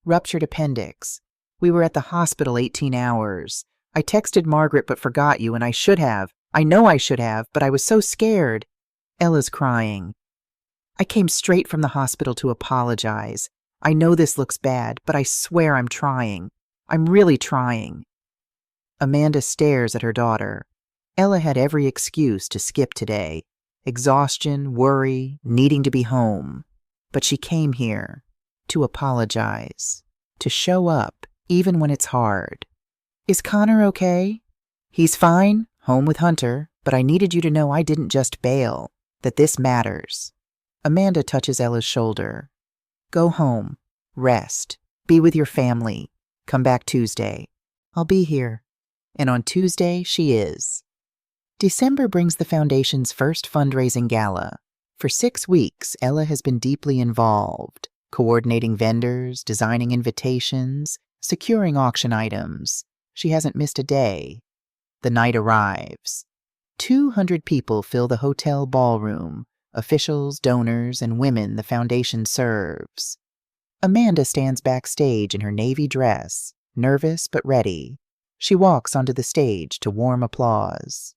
Ruptured appendix. We were at the hospital 18 hours. I texted Margaret but forgot you, and I should have. I know I should have, but I was so scared. Ella's crying. I came straight from the hospital to apologize. I know this looks bad, but I swear I'm trying. I'm really trying. Amanda stares at her daughter. Ella had every excuse to skip today. Exhaustion, worry, needing to be home. But she came here to apologize, to show up, even when it's hard. Is Connor okay? He's fine, home with Hunter, but I needed you to know I didn't just bail, that this matters. Amanda touches Ella's shoulder. Go home, rest, be with your family. Come back Tuesday. I'll be here. And on Tuesday, she is. December brings the Foundation's first fundraising gala. For 6 weeks, Ella has been deeply involved, coordinating vendors, designing invitations, securing auction items. She hasn't missed a day. The night arrives. 200 people fill the hotel ballroom, officials, donors, and women the foundation serves. Amanda stands backstage in her navy dress, nervous but ready. She walks onto the stage to warm applause.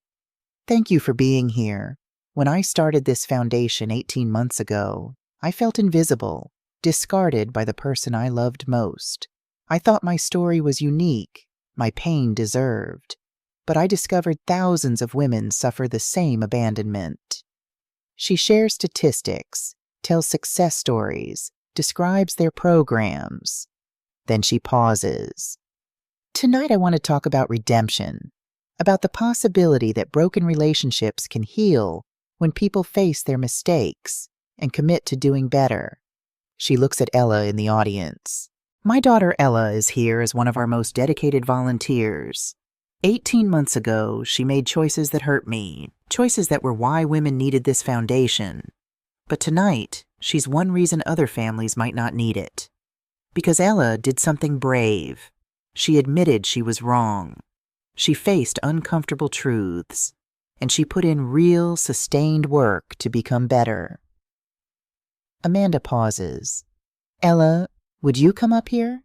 Thank you for being here. When I started this foundation 18 months ago, I felt invisible, discarded by the person I loved most. I thought my story was unique, my pain deserved. But I discovered thousands of women suffer the same abandonment. She shares statistics, tells success stories, describes their programs. Then she pauses. Tonight I want to talk about redemption, about the possibility that broken relationships can heal when people face their mistakes and commit to doing better. She looks at Ella in the audience. My daughter Ella is here as one of our most dedicated volunteers. 18 months ago, she made choices that hurt me, choices that were why women needed this foundation. But tonight, she's one reason other families might not need it. Because Ella did something brave. She admitted she was wrong. She faced uncomfortable truths. And she put in real, sustained work to become better. Amanda pauses. Ella, would you come up here?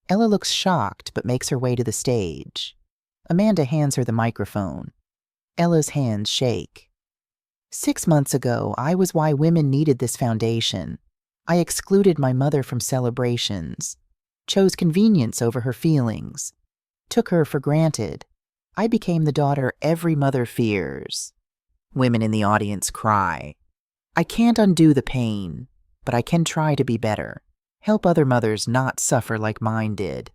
Ella looks shocked but makes her way to the stage. Amanda hands her the microphone. Ella's hands shake. 6 months ago, I was why women needed this foundation. I excluded my mother from celebrations, chose convenience over her feelings, took her for granted. I became the daughter every mother fears. Women in the audience cry. I can't undo the pain, but I can try to be better, help other mothers not suffer like mine did,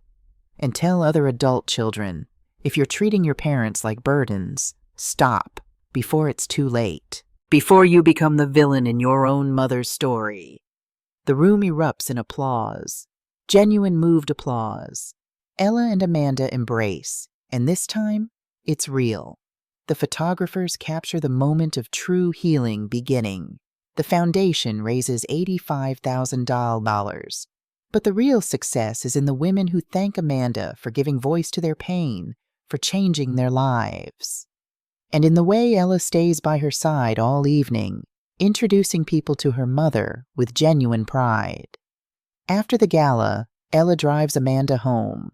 and tell other adult children, if you're treating your parents like burdens, stop before it's too late, before you become the villain in your own mother's story. The room erupts in applause, genuine moved applause. Ella and Amanda embrace, and this time, it's real. The photographers capture the moment of true healing beginning. The foundation raises $85,000. But the real success is in the women who thank Amanda for giving voice to their pain, for changing their lives. And in the way Ella stays by her side all evening, introducing people to her mother with genuine pride. After the gala, Ella drives Amanda home.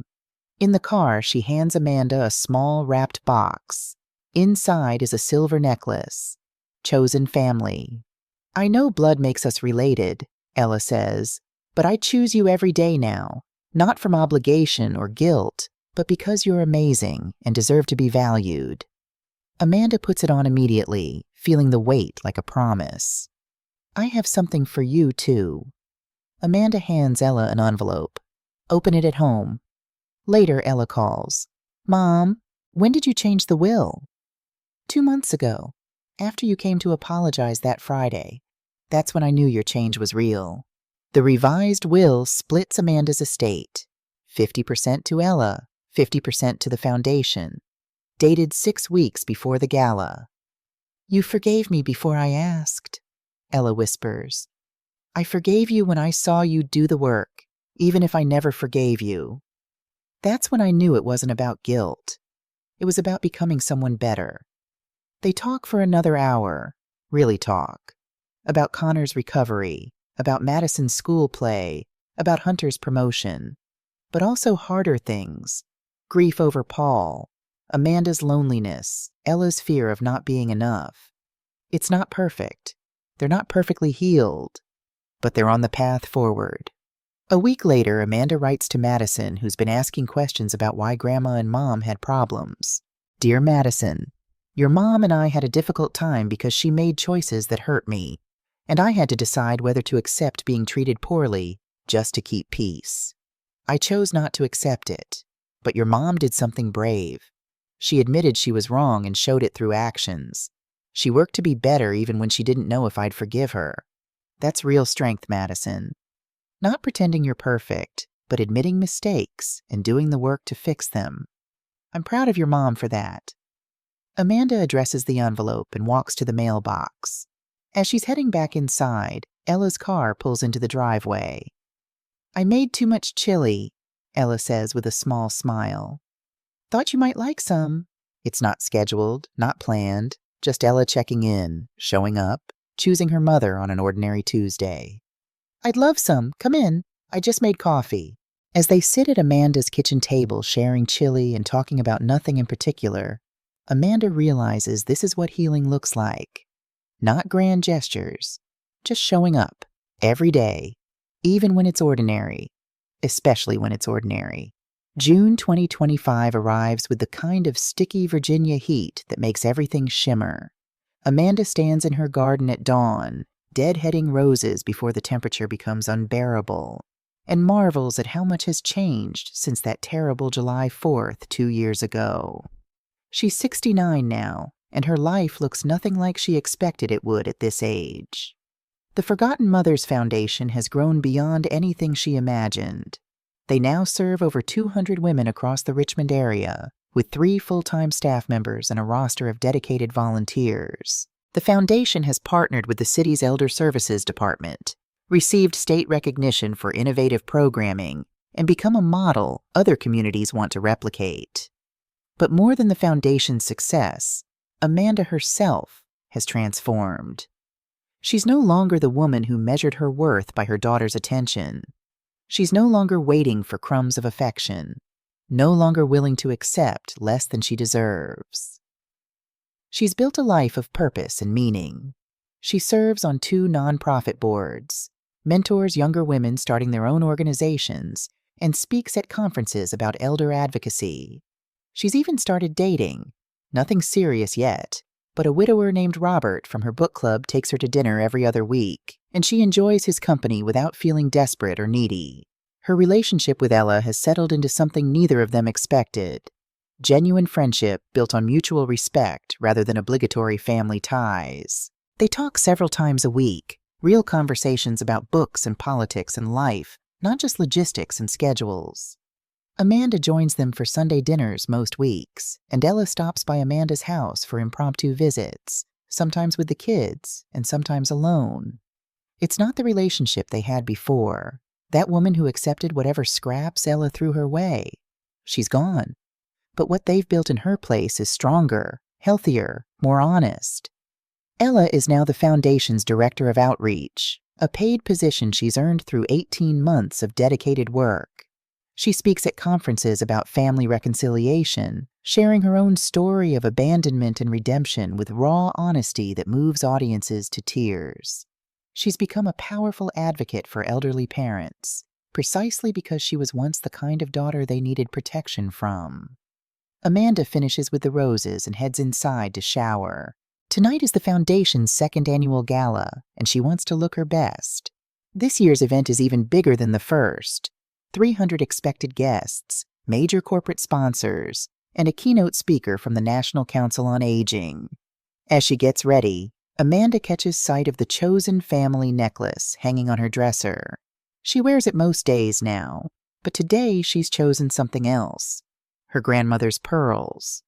In the car, she hands Amanda a small wrapped box. Inside is a silver necklace. Chosen family. I know blood makes us related, Ella says, but I choose you every day now, not from obligation or guilt, but because you're amazing and deserve to be valued. Amanda puts it on immediately, feeling the weight like a promise. I have something for you, too. Amanda hands Ella an envelope. Open it at home. Later, Ella calls. Mom, when did you change the will? 2 months ago, after you came to apologize that Friday. That's when I knew your change was real. The revised will splits Amanda's estate. 50% to Ella, 50% to the foundation. Dated 6 weeks before the gala. You forgave me before I asked, Ella whispers. I forgave you when I saw you do the work, even if I never forgave you. That's when I knew it wasn't about guilt. It was about becoming someone better. They talk for another hour, really talk. About Connor's recovery, about Madison's school play, about Hunter's promotion. But also harder things. Grief over Paul, Amanda's loneliness, Ella's fear of not being enough. It's not perfect. They're not perfectly healed, but they're on the path forward. A week later, Amanda writes to Madison, who's been asking questions about why Grandma and Mom had problems. Dear Madison, your mom and I had a difficult time because she made choices that hurt me, and I had to decide whether to accept being treated poorly just to keep peace. I chose not to accept it, but your mom did something brave. She admitted she was wrong and showed it through actions. She worked to be better even when she didn't know if I'd forgive her. That's real strength, Madison. Not pretending you're perfect, but admitting mistakes and doing the work to fix them. I'm proud of your mom for that. Amanda addresses the envelope and walks to the mailbox. As she's heading back inside, Ella's car pulls into the driveway. I made too much chili, Ella says with a small smile. Thought you might like some. It's not scheduled, not planned, just Ella checking in, showing up, choosing her mother on an ordinary Tuesday. "I'd love some. Come in. I just made coffee." As they sit at Amanda's kitchen table sharing chili and talking about nothing in particular, Amanda realizes this is what healing looks like. Not grand gestures, just showing up, every day, even when it's ordinary, especially when it's ordinary. June 2025 arrives with the kind of sticky Virginia heat that makes everything shimmer. Amanda stands in her garden at dawn, deadheading roses before the temperature becomes unbearable, and marvels at how much has changed since that terrible July 4th 2 years ago. She's 69 now, and her life looks nothing like she expected it would at this age. The Forgotten Mothers Foundation has grown beyond anything she imagined. They now serve over 200 women across the Richmond area, with 3 full-time staff members and a roster of dedicated volunteers. The foundation has partnered with the city's Elder Services Department, received state recognition for innovative programming, and become a model other communities want to replicate. But more than the foundation's success, Amanda herself has transformed. She's no longer the woman who measured her worth by her daughter's attention. She's no longer waiting for crumbs of affection, no longer willing to accept less than she deserves. She's built a life of purpose and meaning. She serves on 2 nonprofit boards, mentors younger women starting their own organizations, and speaks at conferences about elder advocacy. She's even started dating. Nothing serious yet, but a widower named Robert from her book club takes her to dinner every other week, and she enjoys his company without feeling desperate or needy. Her relationship with Ella has settled into something neither of them expected. Genuine friendship built on mutual respect rather than obligatory family ties. They talk several times a week, real conversations about books and politics and life, not just logistics and schedules. Amanda joins them for Sunday dinners most weeks, and Ella stops by Amanda's house for impromptu visits, sometimes with the kids and sometimes alone. It's not the relationship they had before, that woman who accepted whatever scraps Ella threw her way. She's gone. But what they've built in her place is stronger, healthier, more honest. Ella is now the foundation's director of outreach, a paid position she's earned through 18 months of dedicated work. She speaks at conferences about family reconciliation, sharing her own story of abandonment and redemption with raw honesty that moves audiences to tears. She's become a powerful advocate for elderly parents, precisely because she was once the kind of daughter they needed protection from. Amanda finishes with the roses and heads inside to shower. Tonight is the Foundation's 2nd annual gala, and she wants to look her best. This year's event is even bigger than the first. 300 expected guests, major corporate sponsors, and a keynote speaker from the National Council on Aging. As she gets ready, Amanda catches sight of the chosen family necklace hanging on her dresser. She wears it most days now, but today she's chosen something else. Her grandmother's pearls.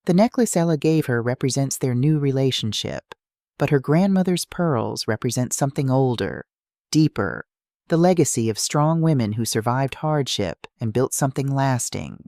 The necklace Ella gave her represents their new relationship, but her grandmother's pearls represent something older, deeper, the legacy of strong women who survived hardship and built something lasting.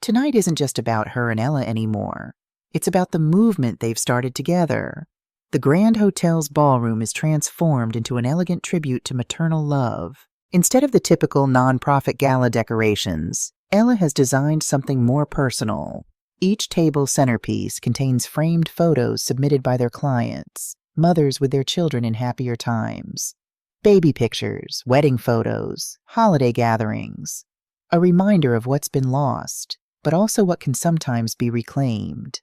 Tonight isn't just about her and Ella anymore. It's about the movement they've started together. The Grand Hotel's ballroom is transformed into an elegant tribute to maternal love. Instead of the typical nonprofit gala decorations, Ella has designed something more personal. Each table centerpiece contains framed photos submitted by their clients, mothers with their children in happier times. Baby pictures, wedding photos, holiday gatherings. A reminder of what's been lost, but also what can sometimes be reclaimed.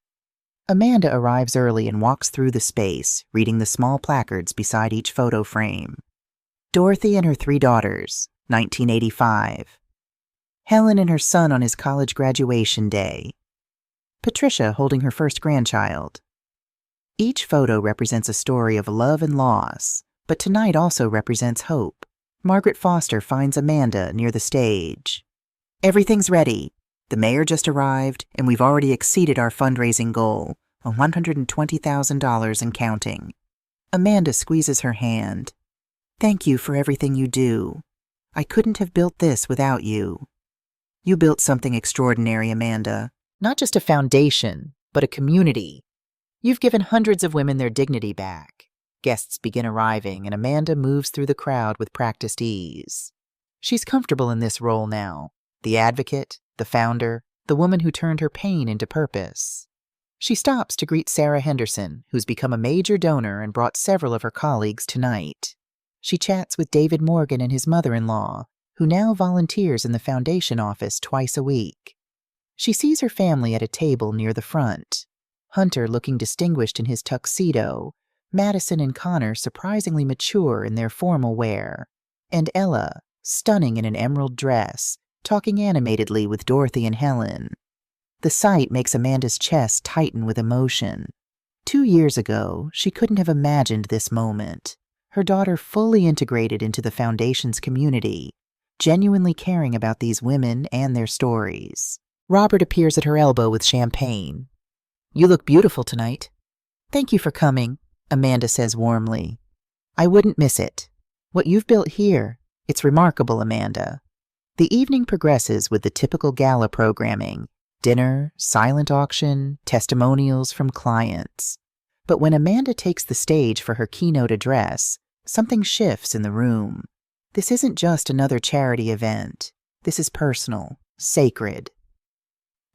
Amanda arrives early and walks through the space, reading the small placards beside each photo frame. Dorothy and her 3 daughters, 1985. Helen and her son on his college graduation day. Patricia holding her first grandchild. Each photo represents a story of love and loss, but tonight also represents hope. Margaret Foster finds Amanda near the stage. Everything's ready. The mayor just arrived, and we've already exceeded our fundraising goal of $120,000 and counting. Amanda squeezes her hand. Thank you for everything you do. I couldn't have built this without you. You built something extraordinary, Amanda. Not just a foundation, but a community. You've given hundreds of women their dignity back. Guests begin arriving, and Amanda moves through the crowd with practiced ease. She's comfortable in this role now, the advocate, the founder, the woman who turned her pain into purpose. She stops to greet Sarah Henderson, who's become a major donor and brought several of her colleagues tonight. She chats with David Morgan and his mother-in-law, who now volunteers in the foundation office twice a week. She sees her family at a table near the front. Hunter looking distinguished in his tuxedo, Madison and Connor surprisingly mature in their formal wear, and Ella, stunning in an emerald dress, talking animatedly with Dorothy and Helen. The sight makes Amanda's chest tighten with emotion. 2 years ago, she couldn't have imagined this moment. Her daughter fully integrated into the Foundation's community, genuinely caring about these women and their stories. Robert appears at her elbow with champagne. "You look beautiful tonight." "Thank you for coming," Amanda says warmly. "I wouldn't miss it. What you've built here, it's remarkable, Amanda." The evening progresses with the typical gala programming: dinner, silent auction, testimonials from clients. But when Amanda takes the stage for her keynote address, something shifts in the room. This isn't just another charity event. This is personal, sacred.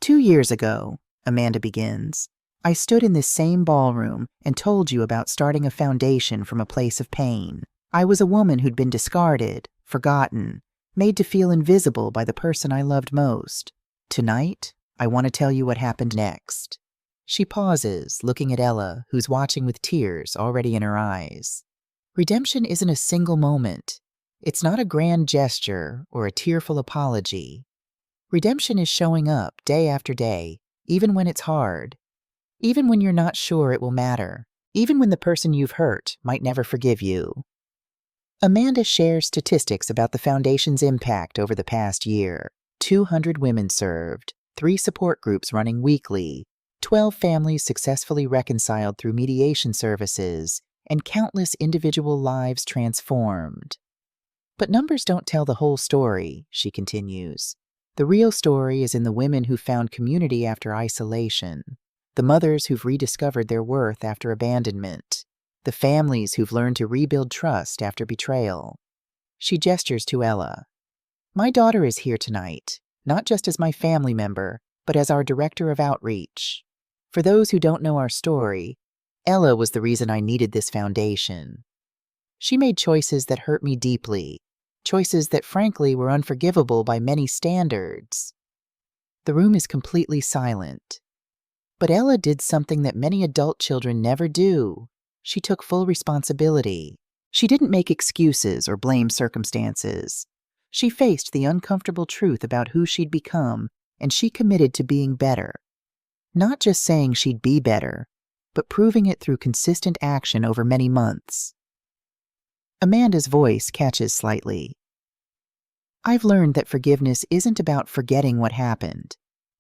2 years ago, Amanda begins, I stood in this same ballroom and told you about starting a foundation from a place of pain. I was a woman who'd been discarded, forgotten, made to feel invisible by the person I loved most. Tonight, I want to tell you what happened next. She pauses, looking at Ella, who's watching with tears already in her eyes. Redemption isn't a single moment. It's not a grand gesture or a tearful apology. Redemption is showing up day after day, even when it's hard, even when you're not sure it will matter, even when the person you've hurt might never forgive you. Amanda shares statistics about the Foundation's impact over the past year. 200 women served, 3 support groups running weekly, 12 families successfully reconciled through mediation services, and countless individual lives transformed. But numbers don't tell the whole story, she continues. The real story is in the women who found community after isolation, the mothers who've rediscovered their worth after abandonment, the families who've learned to rebuild trust after betrayal. She gestures to Ella. My daughter is here tonight, not just as my family member, but as our director of outreach. For those who don't know our story, Ella was the reason I needed this foundation. She made choices that hurt me deeply, choices that frankly were unforgivable by many standards. The room is completely silent. But Ella did something that many adult children never do. She took full responsibility. She didn't make excuses or blame circumstances. She faced the uncomfortable truth about who she'd become, and she committed to being better. Not just saying she'd be better, but proving it through consistent action over many months. Amanda's voice catches slightly. I've learned that forgiveness isn't about forgetting what happened.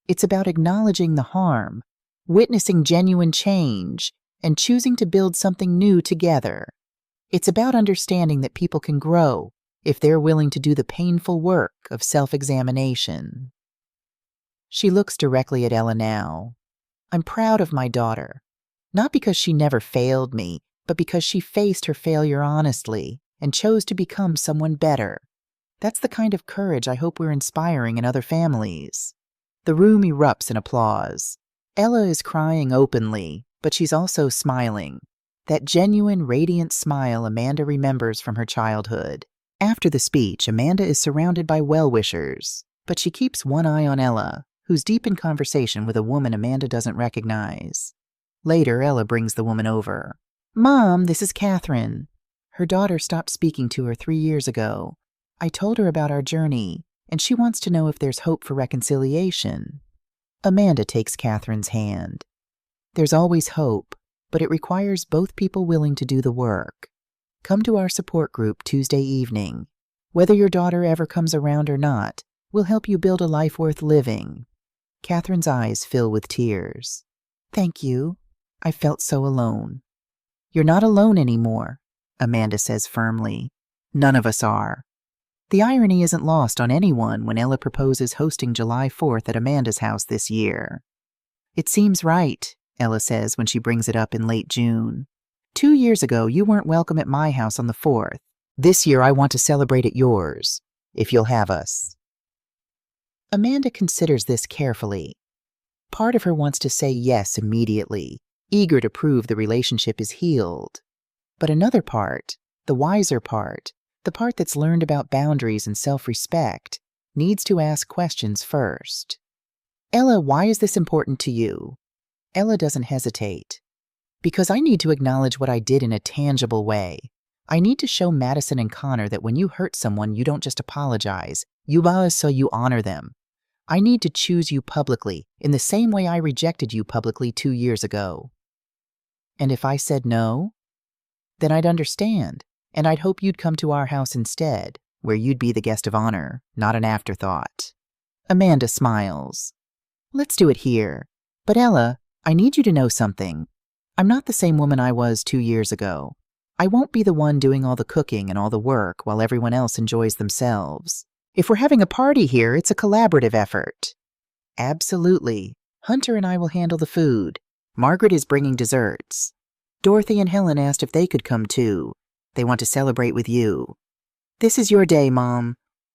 It's about acknowledging the harm, witnessing genuine change, and choosing to build something new together. It's about understanding that people can grow if they're willing to do the painful work of self-examination. She looks directly at Ella now. I'm proud of my daughter, not because she never failed me, but because she faced her failure honestly and chose to become someone better. That's the kind of courage I hope we're inspiring in other families. The room erupts in applause. Ella is crying openly, but she's also smiling. That genuine, radiant smile Amanda remembers from her childhood. After the speech, Amanda is surrounded by well-wishers, but she keeps one eye on Ella, who's deep in conversation with a woman Amanda doesn't recognize. Later, Ella brings the woman over. Mom, this is Catherine. Her daughter stopped speaking to her 3 years ago. I told her about our journey, and she wants to know if there's hope for reconciliation. Amanda takes Catherine's hand. There's always hope, but it requires both people willing to do the work. Come to our support group Tuesday evening. Whether your daughter ever comes around or not, we'll help you build a life worth living. Catherine's eyes fill with tears. Thank you. I felt so alone. You're not alone anymore, Amanda says firmly. None of us are. The irony isn't lost on anyone when Ella proposes hosting July 4th at Amanda's house this year. It seems right, Ella says when she brings it up in late June. 2 years ago, you weren't welcome at my house on the 4th. This year, I want to celebrate at yours, if you'll have us. Amanda considers this carefully. Part of her wants to say yes immediately, eager to prove the relationship is healed. But another part, the wiser part, the part that's learned about boundaries and self-respect, needs to ask questions first. Ella, why is this important to you? Ella doesn't hesitate. Because I need to acknowledge what I did in a tangible way. I need to show Madison and Connor that when you hurt someone, you don't just apologize. You bow so you honor them. I need to choose you publicly, in the same way I rejected you publicly 2 years ago. And if I said no, then I'd understand, and I'd hope you'd come to our house instead, where you'd be the guest of honor, not an afterthought. Amanda smiles. Let's do it here. But Ella, I need you to know something. I'm not the same woman I was 2 years ago. I won't be the one doing all the cooking and all the work while everyone else enjoys themselves. If we're having a party here, it's a collaborative effort. Absolutely. Hunter and I will handle the food. Margaret is bringing desserts. Dorothy and Helen asked if they could come too. They want to celebrate with you. This is your day, Mom.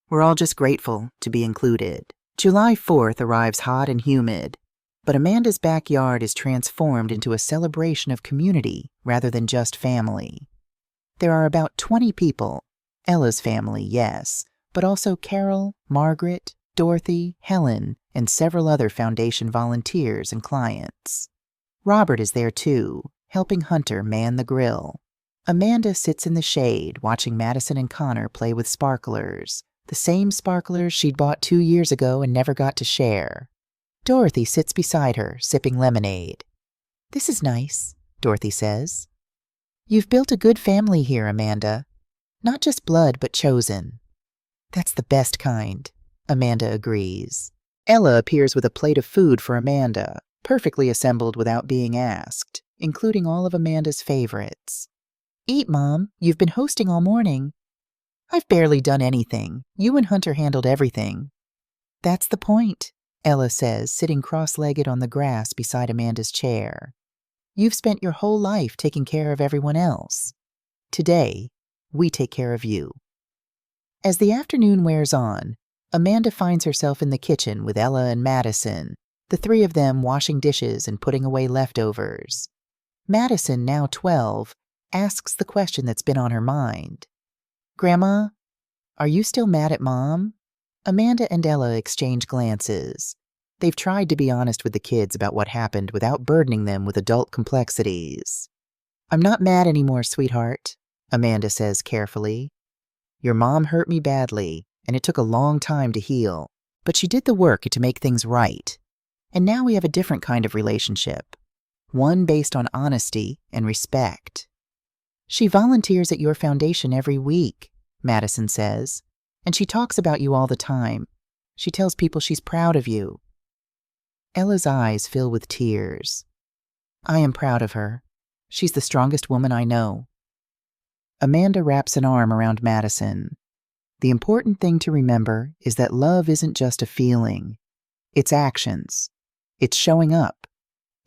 We're all just grateful to be included. July 4th arrives hot and humid, but Amanda's backyard is transformed into a celebration of community rather than just family. There are about 20 people. Ella's family, yes, but also Carol, Margaret, Dorothy, Helen, and several other Foundation volunteers and clients. Robert is there too, helping Hunter man the grill. Amanda sits in the shade watching Madison and Connor play with sparklers, the same sparklers she'd bought 2 years ago and never got to share. Dorothy sits beside her, sipping lemonade. This is nice, Dorothy says. You've built a good family here, Amanda. Not just blood, but chosen. That's the best kind, Amanda agrees. Ella appears with a plate of food for Amanda, perfectly assembled without being asked, including all of Amanda's favorites. Eat, Mom. You've been hosting all morning. I've barely done anything. You and Hunter handled everything. That's the point, Ella says, sitting cross-legged on the grass beside Amanda's chair. You've spent your whole life taking care of everyone else. Today, we take care of you. As the afternoon wears on, Amanda finds herself in the kitchen with Ella and Madison, the three of them washing dishes and putting away leftovers. Madison, now 12, asks the question that's been on her mind. Grandma, are you still mad at Mom? Amanda and Ella exchange glances. They've tried to be honest with the kids about what happened without burdening them with adult complexities. I'm not mad anymore, sweetheart, Amanda says carefully. Your mom hurt me badly, and it took a long time to heal, but she did the work to make things right. And now we have a different kind of relationship, one based on honesty and respect. She volunteers at your foundation every week, Madison says, and she talks about you all the time. She tells people she's proud of you. Ella's eyes fill with tears. I am proud of her. She's the strongest woman I know. Amanda wraps an arm around Madison. The important thing to remember is that love isn't just a feeling. It's actions. It's showing up.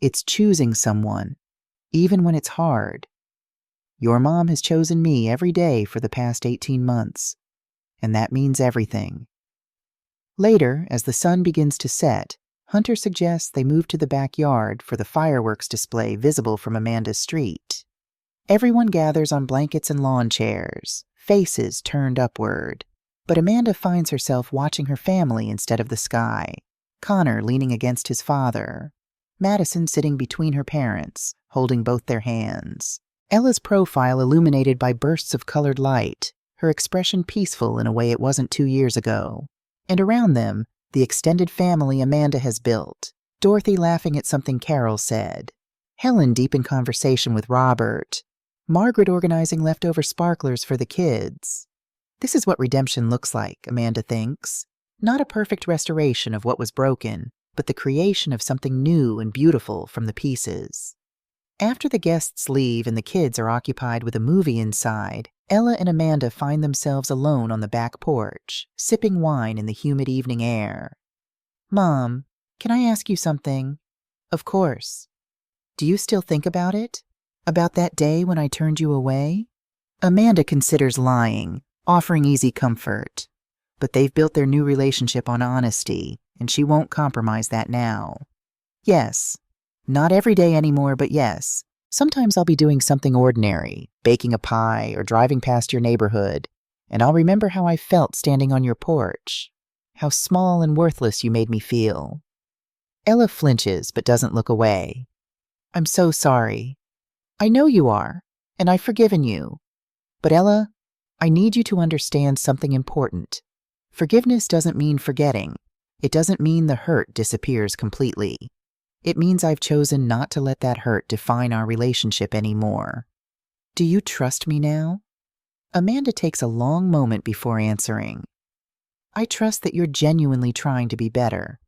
It's choosing someone, even when it's hard. Your mom has chosen me every day for the past 18 months, and that means everything. Later, as the sun begins to set, Hunter suggests they move to the backyard for the fireworks display visible from Amanda's street. Everyone gathers on blankets and lawn chairs, faces turned upward. But Amanda finds herself watching her family instead of the sky. Connor leaning against his father. Madison sitting between her parents, holding both their hands. Ella's profile illuminated by bursts of colored light, her expression peaceful in a way it wasn't 2 years ago. And around them, the extended family Amanda has built. Dorothy laughing at something Carol said. Helen deep in conversation with Robert. Margaret organizing leftover sparklers for the kids. This is what redemption looks like, Amanda thinks. Not a perfect restoration of what was broken, but the creation of something new and beautiful from the pieces. After the guests leave and the kids are occupied with a movie inside, Ella and Amanda find themselves alone on the back porch, sipping wine in the humid evening air. Mom, can I ask you something? Of course. Do you still think about it? About that day when I turned you away? Amanda considers lying, offering easy comfort. But they've built their new relationship on honesty, and she won't compromise that now. Yes. Not every day anymore, but yes. Sometimes I'll be doing something ordinary, baking a pie or driving past your neighborhood, and I'll remember how I felt standing on your porch, how small and worthless you made me feel. Ella flinches but doesn't look away. I'm so sorry. I know you are, and I've forgiven you. But Ella, I need you to understand something important. Forgiveness doesn't mean forgetting. It doesn't mean the hurt disappears completely. It means I've chosen not to let that hurt define our relationship anymore. Do you trust me now? Amanda takes a long moment before answering. I trust that you're genuinely trying to be better.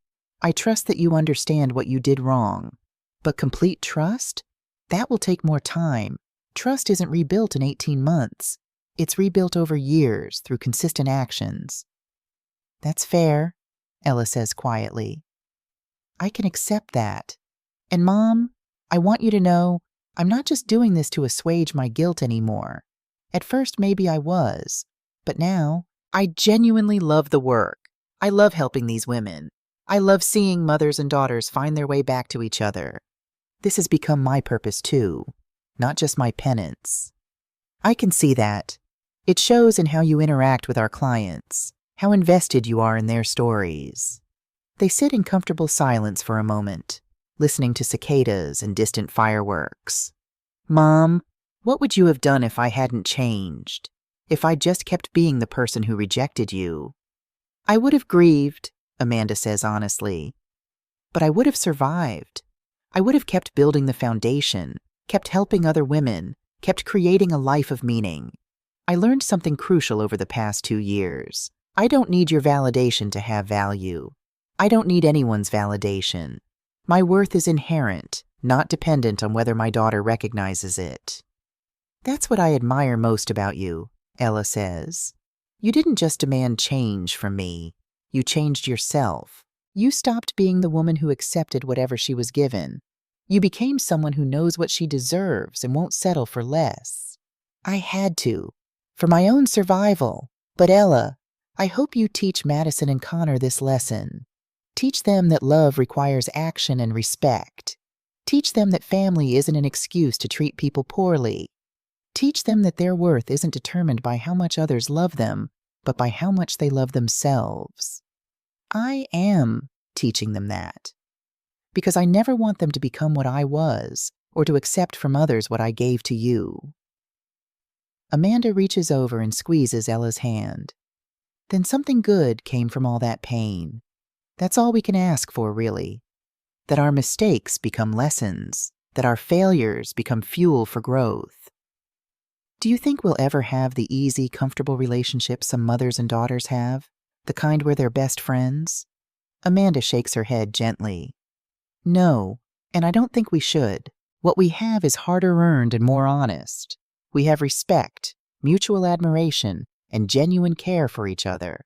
I trust that you understand what you did wrong. But complete trust? That will take more time. Trust isn't rebuilt in 18 months. It's rebuilt over years through consistent actions. That's fair, Ella says quietly. I can accept that. And Mom, I want you to know I'm not just doing this to assuage my guilt anymore. At first, maybe I was, but now I genuinely love the work. I love helping these women. I love seeing mothers and daughters find their way back to each other. This has become my purpose too, not just my penance. I can see that. It shows in how you interact with our clients, how invested you are in their stories. They sit in comfortable silence for a moment, listening to cicadas and distant fireworks. Mom, what would you have done if I hadn't changed? If I just kept being the person who rejected you? I would have grieved, Amanda says honestly. But I would have survived. I would have kept building the foundation, kept helping other women, kept creating a life of meaning. I learned something crucial over the past 2 years. I don't need your validation to have value. I don't need anyone's validation. My worth is inherent, not dependent on whether my daughter recognizes it. That's what I admire most about you, Ella says. You didn't just demand change from me. You changed yourself. You stopped being the woman who accepted whatever she was given. You became someone who knows what she deserves and won't settle for less. I had to, for my own survival. But Ella, I hope you teach Madison and Connor this lesson. Teach them that love requires action and respect. Teach them that family isn't an excuse to treat people poorly. Teach them that their worth isn't determined by how much others love them, but by how much they love themselves. I am teaching them that, because I never want them to become what I was, or to accept from others what I gave to you. Amanda reaches over and squeezes Ella's hand. Then something good came from all that pain. That's all we can ask for, really. That our mistakes become lessons, that our failures become fuel for growth. Do you think we'll ever have the easy, comfortable relationship some mothers and daughters have? The kind where they're best friends? Amanda shakes her head gently. No, and I don't think we should. What we have is harder earned and more honest. We have respect, mutual admiration, and genuine care for each other.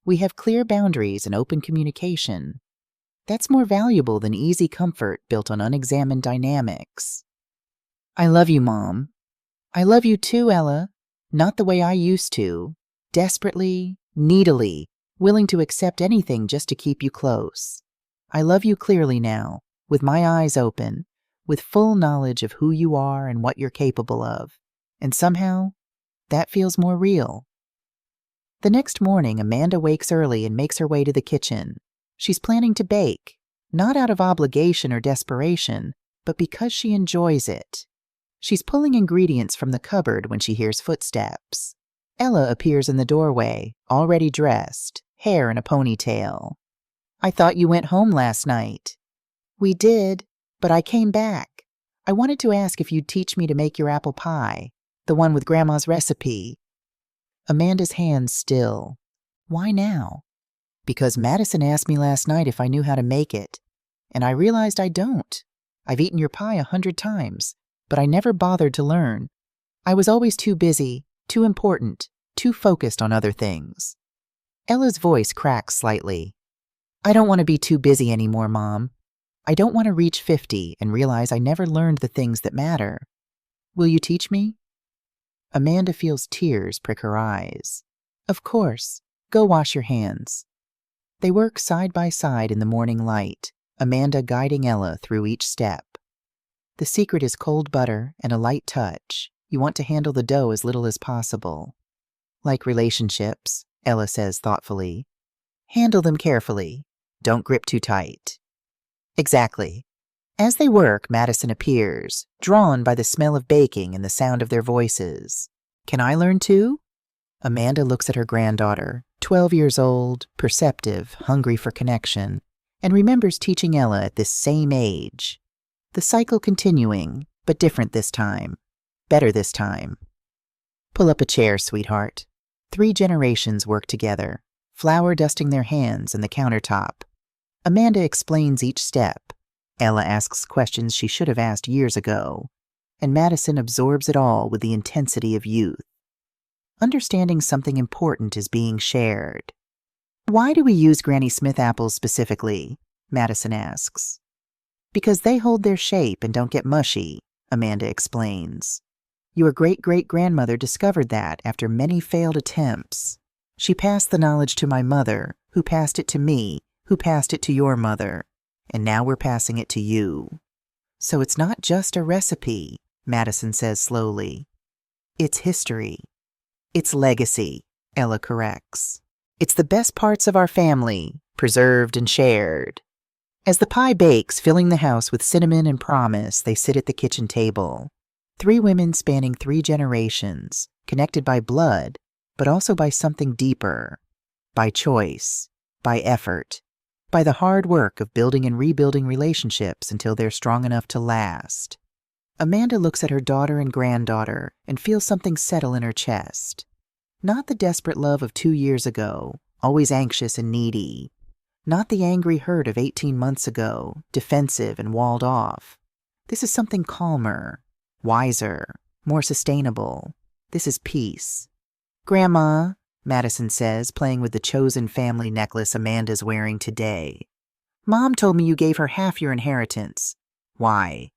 We have clear boundaries and open communication. That's more valuable than easy comfort built on unexamined dynamics. I love you, Mom. I love you too, Ella. Not the way I used to. Desperately, needily, willing to accept anything just to keep you close. I love you clearly now, with my eyes open, with full knowledge of who you are and what you're capable of. And somehow, that feels more real. The next morning, Amanda wakes early and makes her way to the kitchen. She's planning to bake, not out of obligation or desperation, but because she enjoys it. She's pulling ingredients from the cupboard when she hears footsteps. Ella appears in the doorway, already dressed, hair in a ponytail. I thought you went home last night. We did, but I came back. I wanted to ask if you'd teach me to make your apple pie, the one with Grandma's recipe. Amanda's hands still. Why now? Because Madison asked me last night if I knew how to make it, and I realized I don't. I've eaten your pie 100 times, but I never bothered to learn. I was always too busy, too important, too focused on other things. Ella's voice cracks slightly. I don't want to be too busy anymore, Mom. I don't want to reach 50 and realize I never learned the things that matter. Will you teach me? Amanda feels tears prick her eyes. Of course. Go wash your hands. They work side by side in the morning light, Amanda guiding Ella through each step. The secret is cold butter and a light touch. You want to handle the dough as little as possible. Like relationships, Ella says thoughtfully. Handle them carefully. Don't grip too tight. Exactly. As they work, Madison appears, drawn by the smell of baking and the sound of their voices. Can I learn too? Amanda looks at her granddaughter, 12 years old, perceptive, hungry for connection, and remembers teaching Ella at this same age. The cycle continuing, but different this time. Better this time. Pull up a chair, sweetheart. 3 generations work together, flour dusting their hands and the countertop. Amanda explains each step. Ella asks questions she should have asked years ago, and Madison absorbs it all with the intensity of youth. Understanding something important is being shared. Why do we use Granny Smith apples specifically? Madison asks. Because they hold their shape and don't get mushy, Amanda explains. Your great-great-grandmother discovered that after many failed attempts. She passed the knowledge to my mother, who passed it to me, who passed it to your mother, and now we're passing it to you. So it's not just a recipe, Madison says slowly. It's history. It's legacy, Ella corrects. It's the best parts of our family, preserved and shared. As the pie bakes, filling the house with cinnamon and promise, they sit at the kitchen table. 3 women spanning 3 generations, connected by blood, but also by something deeper. By choice, by effort, by the hard work of building and rebuilding relationships until they're strong enough to last. Amanda looks at her daughter and granddaughter and feels something settle in her chest. Not the desperate love of 2 years ago, always anxious and needy. Not the angry hurt of 18 months ago, defensive and walled off. This is something calmer, wiser, more sustainable. This is peace. Grandma, Madison says, playing with the chosen family necklace Amanda's wearing today. Mom told me you gave her half your inheritance. Why?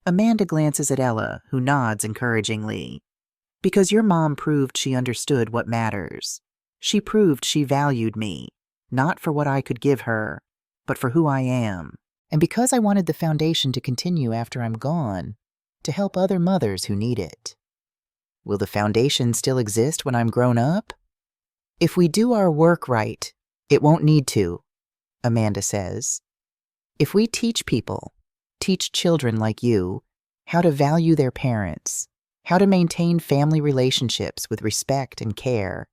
Amanda glances at Ella, who nods encouragingly. Because your mom proved she understood what matters. She proved she valued me, not for what I could give her, but for who I am. And because I wanted the foundation to continue after I'm gone, to help other mothers who need it. Will the foundation still exist when I'm grown up? If we do our work right, it won't need to, Amanda says. If we teach people, teach children like you, how to value their parents, how to maintain family relationships with respect and care,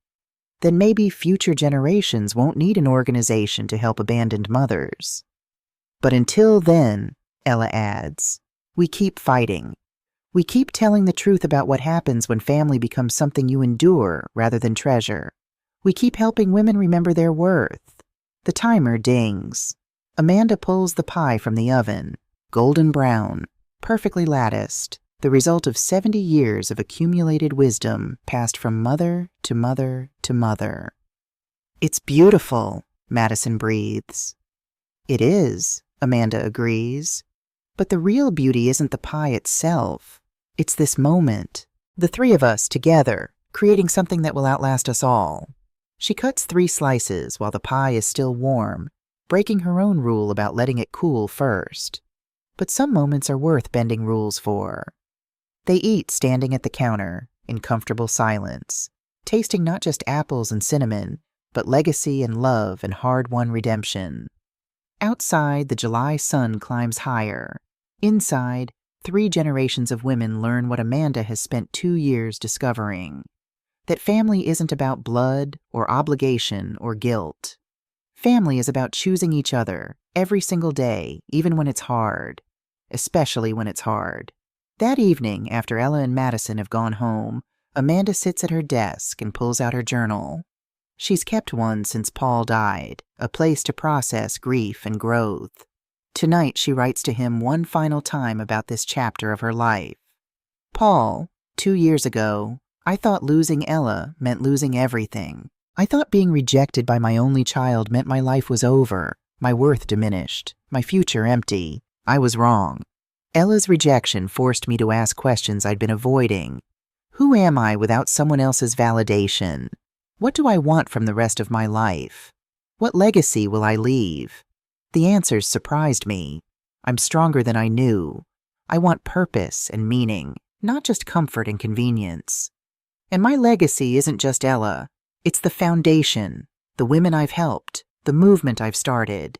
then maybe future generations won't need an organization to help abandoned mothers. But until then, Ella adds, we keep fighting. We keep telling the truth about what happens when family becomes something you endure rather than treasure. We keep helping women remember their worth. The timer dings. Amanda pulls the pie from the oven, golden brown, perfectly latticed, the result of 70 years of accumulated wisdom passed from mother to mother to mother. It's beautiful, Madison breathes. It is, Amanda agrees. But the real beauty isn't the pie itself. It's this moment, the 3 of us together, creating something that will outlast us all. She cuts 3 slices while the pie is still warm, breaking her own rule about letting it cool first. But some moments are worth bending rules for. They eat standing at the counter, in comfortable silence, tasting not just apples and cinnamon, but legacy and love and hard-won redemption. Outside, the July sun climbs higher. Inside, 3 generations of women learn what Amanda has spent 2 years discovering. That family isn't about blood or obligation or guilt. Family is about choosing each other every single day, even when it's hard. Especially when it's hard. That evening, after Ella and Madison have gone home, Amanda sits at her desk and pulls out her journal. She's kept one since Paul died, a place to process grief and growth. Tonight she writes to him one final time about this chapter of her life. Paul, 2 years ago, I thought losing Ella meant losing everything. I thought being rejected by my only child meant my life was over, my worth diminished. my future empty. I was wrong. Ella's rejection forced me to ask questions I'd been avoiding. Who am I without someone else's validation? What do I want from the rest of my life? What legacy will I leave? The answers surprised me. I'm stronger than I knew. I want purpose and meaning, not just comfort and convenience. And my legacy isn't just Ella. It's the foundation, the women I've helped, the movement I've started.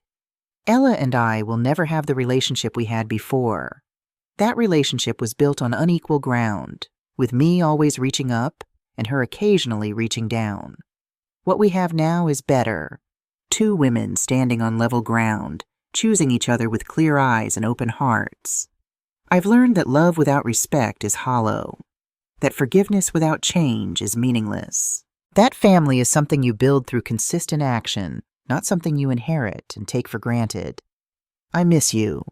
Ella and I will never have the relationship we had before. That relationship was built on unequal ground, with me always reaching up and her occasionally reaching down. What we have now is better. Two women standing on level ground, choosing each other with clear eyes and open hearts. I've learned that love without respect is hollow, that forgiveness without change is meaningless. That family is something you build through consistent action, not something you inherit and take for granted. I miss you.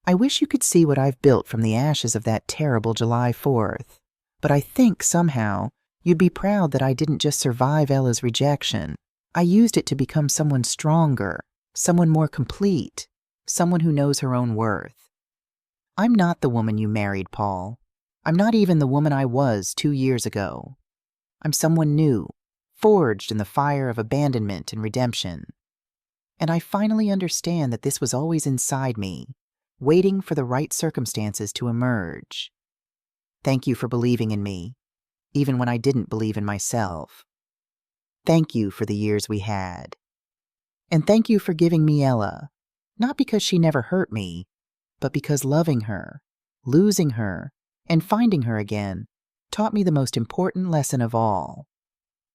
I wish you could see what I've built from the ashes of that terrible July 4th, but I think somehow you'd be proud that I didn't just survive Ella's rejection. I used it to become someone stronger, someone more complete, someone who knows her own worth. I'm not the woman you married, Paul. I'm not even the woman I was 2 years ago. I'm someone new, forged in the fire of abandonment and redemption. And I finally understand that this was always inside me, waiting for the right circumstances to emerge. Thank you for believing in me, even when I didn't believe in myself. Thank you for the years we had. And thank you for giving me Ella, not because she never hurt me, but because loving her, losing her, and finding her again taught me the most important lesson of all.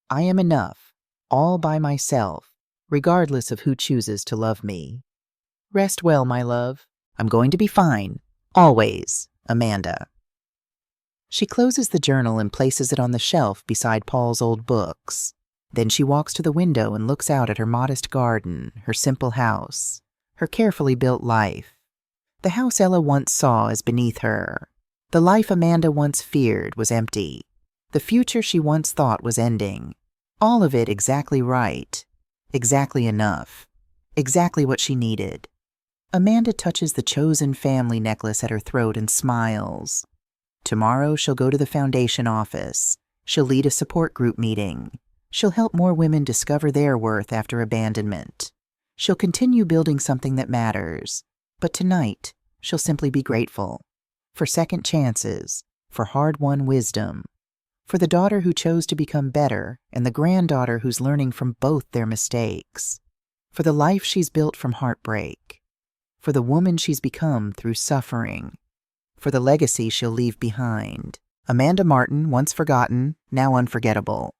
I am enough, all by myself, regardless of who chooses to love me. Rest well, my love. I'm going to be fine. Always, Amanda. She closes the journal and places it on the shelf beside Paul's old books. Then she walks to the window and looks out at her modest garden, her simple house, her carefully built life. The house Ella once saw is beneath her. The life Amanda once feared was empty. The future she once thought was ending. All of it exactly right. Exactly enough. Exactly what she needed. Amanda touches the chosen family necklace at her throat and smiles. Tomorrow she'll go to the foundation office. She'll lead a support group meeting. She'll help more women discover their worth after abandonment. She'll continue building something that matters. But tonight, she'll simply be grateful. For second chances. For hard-won wisdom. For the daughter who chose to become better and the granddaughter who's learning from both their mistakes. For the life she's built from heartbreak. For the woman she's become through suffering. For the legacy she'll leave behind. Amanda Martin, once forgotten, now unforgettable.